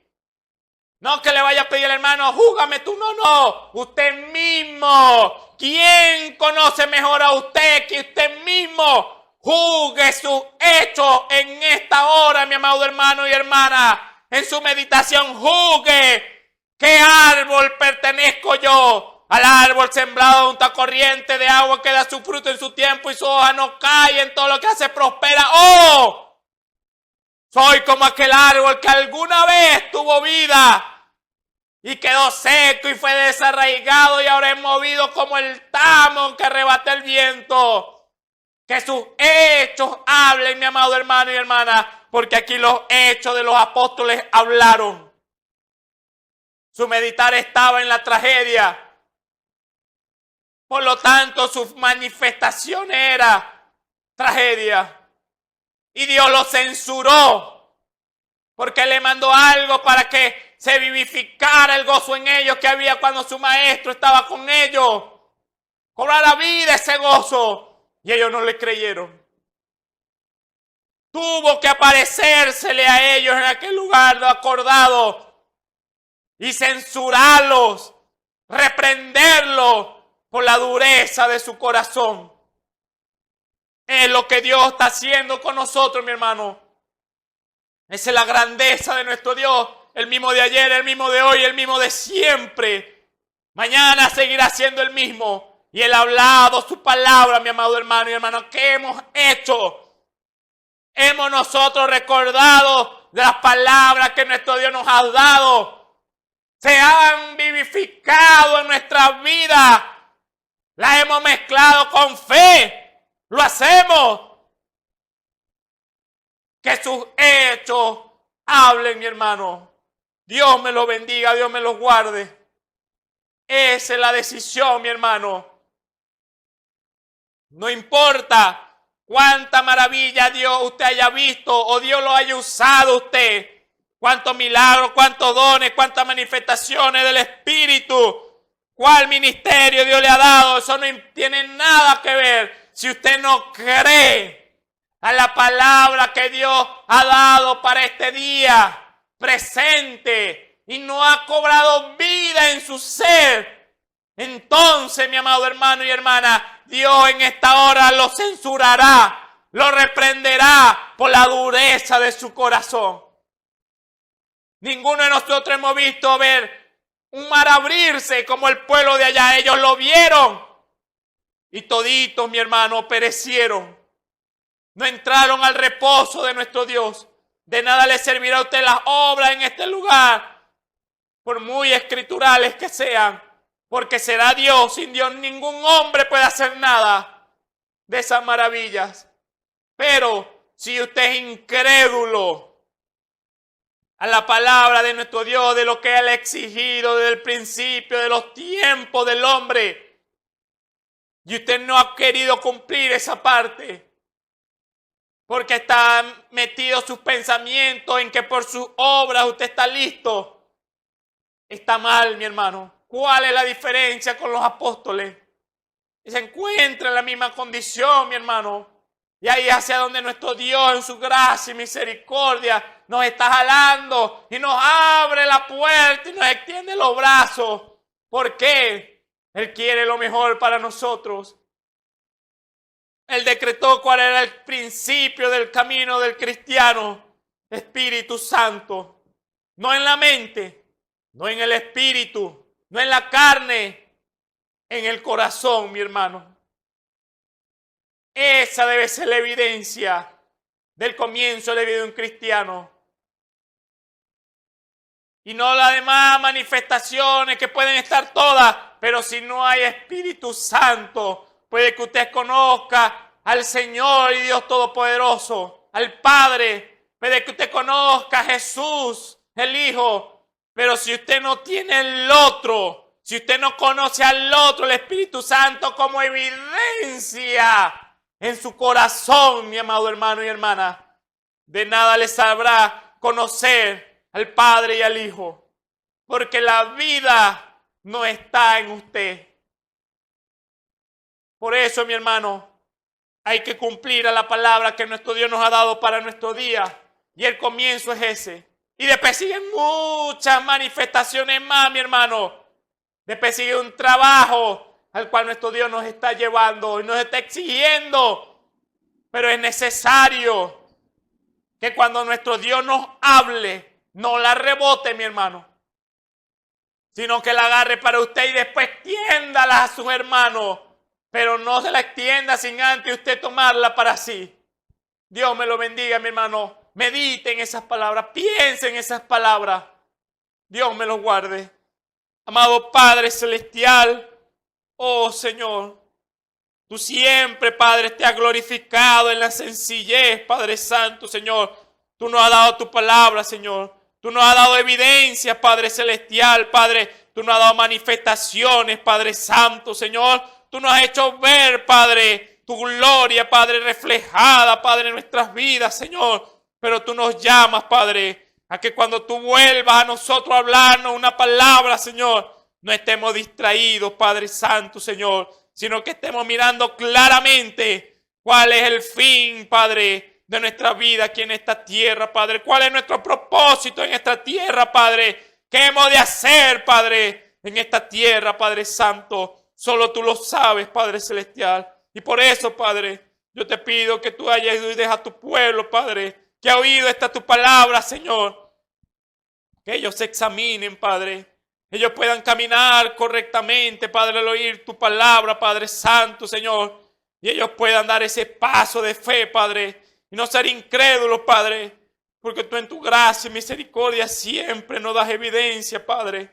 No que le vaya a pedir al hermano, júgame tú, no. Usted mismo. ¿Quién conoce mejor a usted que usted mismo? Juzgue sus hechos en esta hora, mi amado hermano y hermana. En su meditación, juzgue. ¿Qué árbol pertenezco yo? Al árbol sembrado junto a corriente de agua que da su fruto en su tiempo y su hoja no cae, en todo lo que hace prospera. ¡Oh! Soy como aquel árbol que alguna vez tuvo vida y quedó seco y fue desarraigado y ahora es movido como el tamo que arrebata el viento. Que sus hechos hablen, mi amado hermano y hermana, porque aquí los hechos de los apóstoles hablaron. Su meditar estaba en la tragedia. Por lo tanto, su manifestación era tragedia. Y Dios lo censuró. Porque le mandó algo para que se vivificara el gozo en ellos que había cuando su maestro estaba con ellos. Cobrara vida ese gozo. Y ellos no le creyeron. Tuvo que aparecérsele a ellos en aquel lugar acordado. Y censurarlos. Reprenderlos. Por la dureza de su corazón. Es lo que Dios está haciendo con nosotros, mi hermano. Esa es la grandeza de nuestro Dios. El mismo de ayer, el mismo de hoy, el mismo de siempre. Mañana seguirá siendo el mismo. Y Él ha hablado su palabra, mi amado hermano y hermana. ¿Qué hemos hecho? Hemos nosotros recordado de las palabras que nuestro Dios nos ha dado. Se han vivificado en nuestras vidas. Las hemos mezclado con fe. Lo hacemos. Que sus hechos hablen, mi hermano. Dios me los bendiga, Dios me los guarde. Esa es la decisión, mi hermano. No importa cuánta maravilla Dios usted haya visto o Dios lo haya usado a usted. Cuántos milagros, cuántos dones, cuántas manifestaciones del Espíritu. ¿Cuál ministerio Dios le ha dado? Eso no tiene nada que ver. Si usted no cree a la palabra que Dios ha dado para este día presente y no ha cobrado vida en su ser, entonces, mi amado hermano y hermana, Dios en esta hora lo censurará, lo reprenderá por la dureza de su corazón. Ninguno de nosotros hemos visto ver un mar abrirse como el pueblo de allá. Ellos lo vieron. Y toditos, mi hermano, perecieron. No entraron al reposo de nuestro Dios. De nada le servirá a usted las obras en este lugar, por muy escriturales que sean. Porque será Dios. Sin Dios ningún hombre puede hacer nada de esas maravillas. Pero si usted es incrédulo a la palabra de nuestro Dios, de lo que Él ha exigido desde el principio de los tiempos del hombre, y usted no ha querido cumplir esa parte, porque está metido sus pensamientos en que por sus obras usted está listo, está mal, mi hermano. ¿Cuál es la diferencia con los apóstoles? Se encuentra en la misma condición, mi hermano. Y ahí hacia donde nuestro Dios en su gracia y misericordia nos está jalando y nos abre la puerta y nos extiende los brazos. ¿Por qué? Él quiere lo mejor para nosotros. Él decretó cuál era el principio del camino del cristiano. Espíritu Santo. No en la mente, no en el espíritu, no en la carne, en el corazón, mi hermano. Esa debe ser la evidencia del comienzo de la vida de un cristiano. Y no las demás manifestaciones que pueden estar todas, pero si no hay Espíritu Santo, puede que usted conozca al Señor y Dios Todopoderoso, al Padre, puede que usted conozca a Jesús, el Hijo, pero si usted no tiene el otro, si usted no conoce al otro, el Espíritu Santo como evidencia en su corazón, mi amado hermano y hermana, de nada le sabrá conocer al Padre y al Hijo, porque la vida no está en usted. Por eso, mi hermano, hay que cumplir a la palabra que nuestro Dios nos ha dado para nuestro día, y el comienzo es ese. Y después siguen muchas manifestaciones más, mi hermano. Después sigue un trabajo al cual nuestro Dios nos está llevando y nos está exigiendo. Pero es necesario que cuando nuestro Dios nos hable, no la rebote, mi hermano, sino que la agarre para usted y después tiéndala a sus hermanos. Pero no se la extienda sin antes usted tomarla para sí. Dios me lo bendiga, mi hermano. Medite en esas palabras, piense en esas palabras. Dios me los guarde. Amado Padre Celestial, oh Señor, tú siempre, Padre, te has glorificado en la sencillez, Padre Santo, Señor. Tú nos has dado tu palabra, Señor. Tú nos has dado evidencia, Padre Celestial, Padre. Tú nos has dado manifestaciones, Padre Santo, Señor. Tú nos has hecho ver, Padre, tu gloria, Padre, reflejada, Padre, en nuestras vidas, Señor. Pero tú nos llamas, Padre, a que cuando tú vuelvas a nosotros a hablarnos una palabra, Señor, no estemos distraídos, Padre Santo, Señor, sino que estemos mirando claramente cuál es el fin, Padre, de nuestra vida aquí en esta tierra, Padre. Cuál es nuestro propósito en esta tierra, Padre. ¿Qué hemos de hacer, Padre, en esta tierra, Padre Santo? Solo tú lo sabes, Padre Celestial. Y por eso, Padre, yo te pido que tú ayudes a tu pueblo, Padre, que ha oído esta tu palabra, Señor. Que ellos se examinen, Padre. Ellos puedan caminar correctamente, Padre, al oír tu palabra, Padre Santo, Señor. Y ellos puedan dar ese paso de fe, Padre. Y no ser incrédulos, Padre. Porque tú en tu gracia y misericordia siempre nos das evidencia, Padre.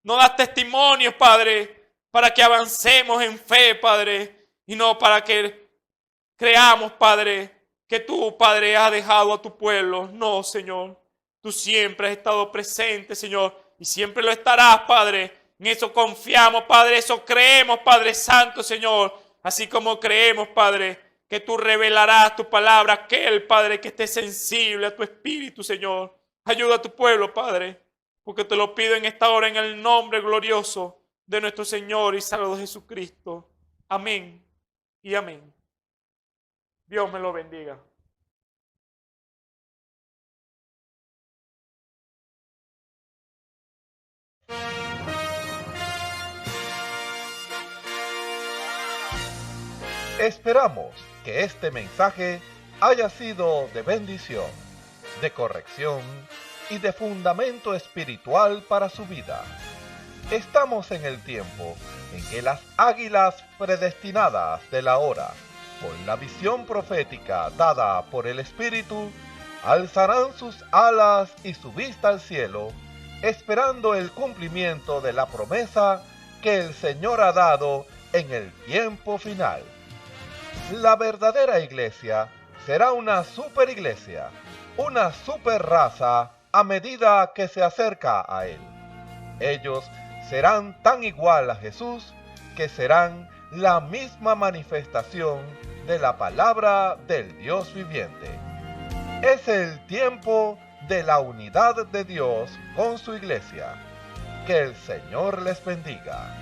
Nos das testimonio, Padre, para que avancemos en fe, Padre, y no para que creamos, Padre, que tú, Padre, has dejado a tu pueblo. No, Señor, tú siempre has estado presente, Señor, y siempre lo estarás, Padre. En eso confiamos, Padre, eso creemos, Padre Santo, Señor, así como creemos, Padre, que tú revelarás tu palabra a aquel, Padre, que esté sensible a tu espíritu, Señor. Ayuda a tu pueblo, Padre, porque te lo pido en esta hora en el nombre glorioso de nuestro Señor y Salvador Jesucristo. Amén y amén. Dios me lo bendiga. Esperamos que este mensaje haya sido de bendición, de corrección y de fundamento espiritual para su vida. Estamos en el tiempo en que las águilas predestinadas de la hora, con la visión profética dada por el Espíritu, alzarán sus alas y su vista al cielo, esperando el cumplimiento de la promesa que el Señor ha dado en el tiempo final. La verdadera iglesia será una superiglesia, una super raza a medida que se acerca a Él. Ellos serán tan igual a Jesús que serán la misma manifestación de la palabra del Dios viviente. Es el tiempo de la unidad de Dios con su iglesia. Que el Señor les bendiga.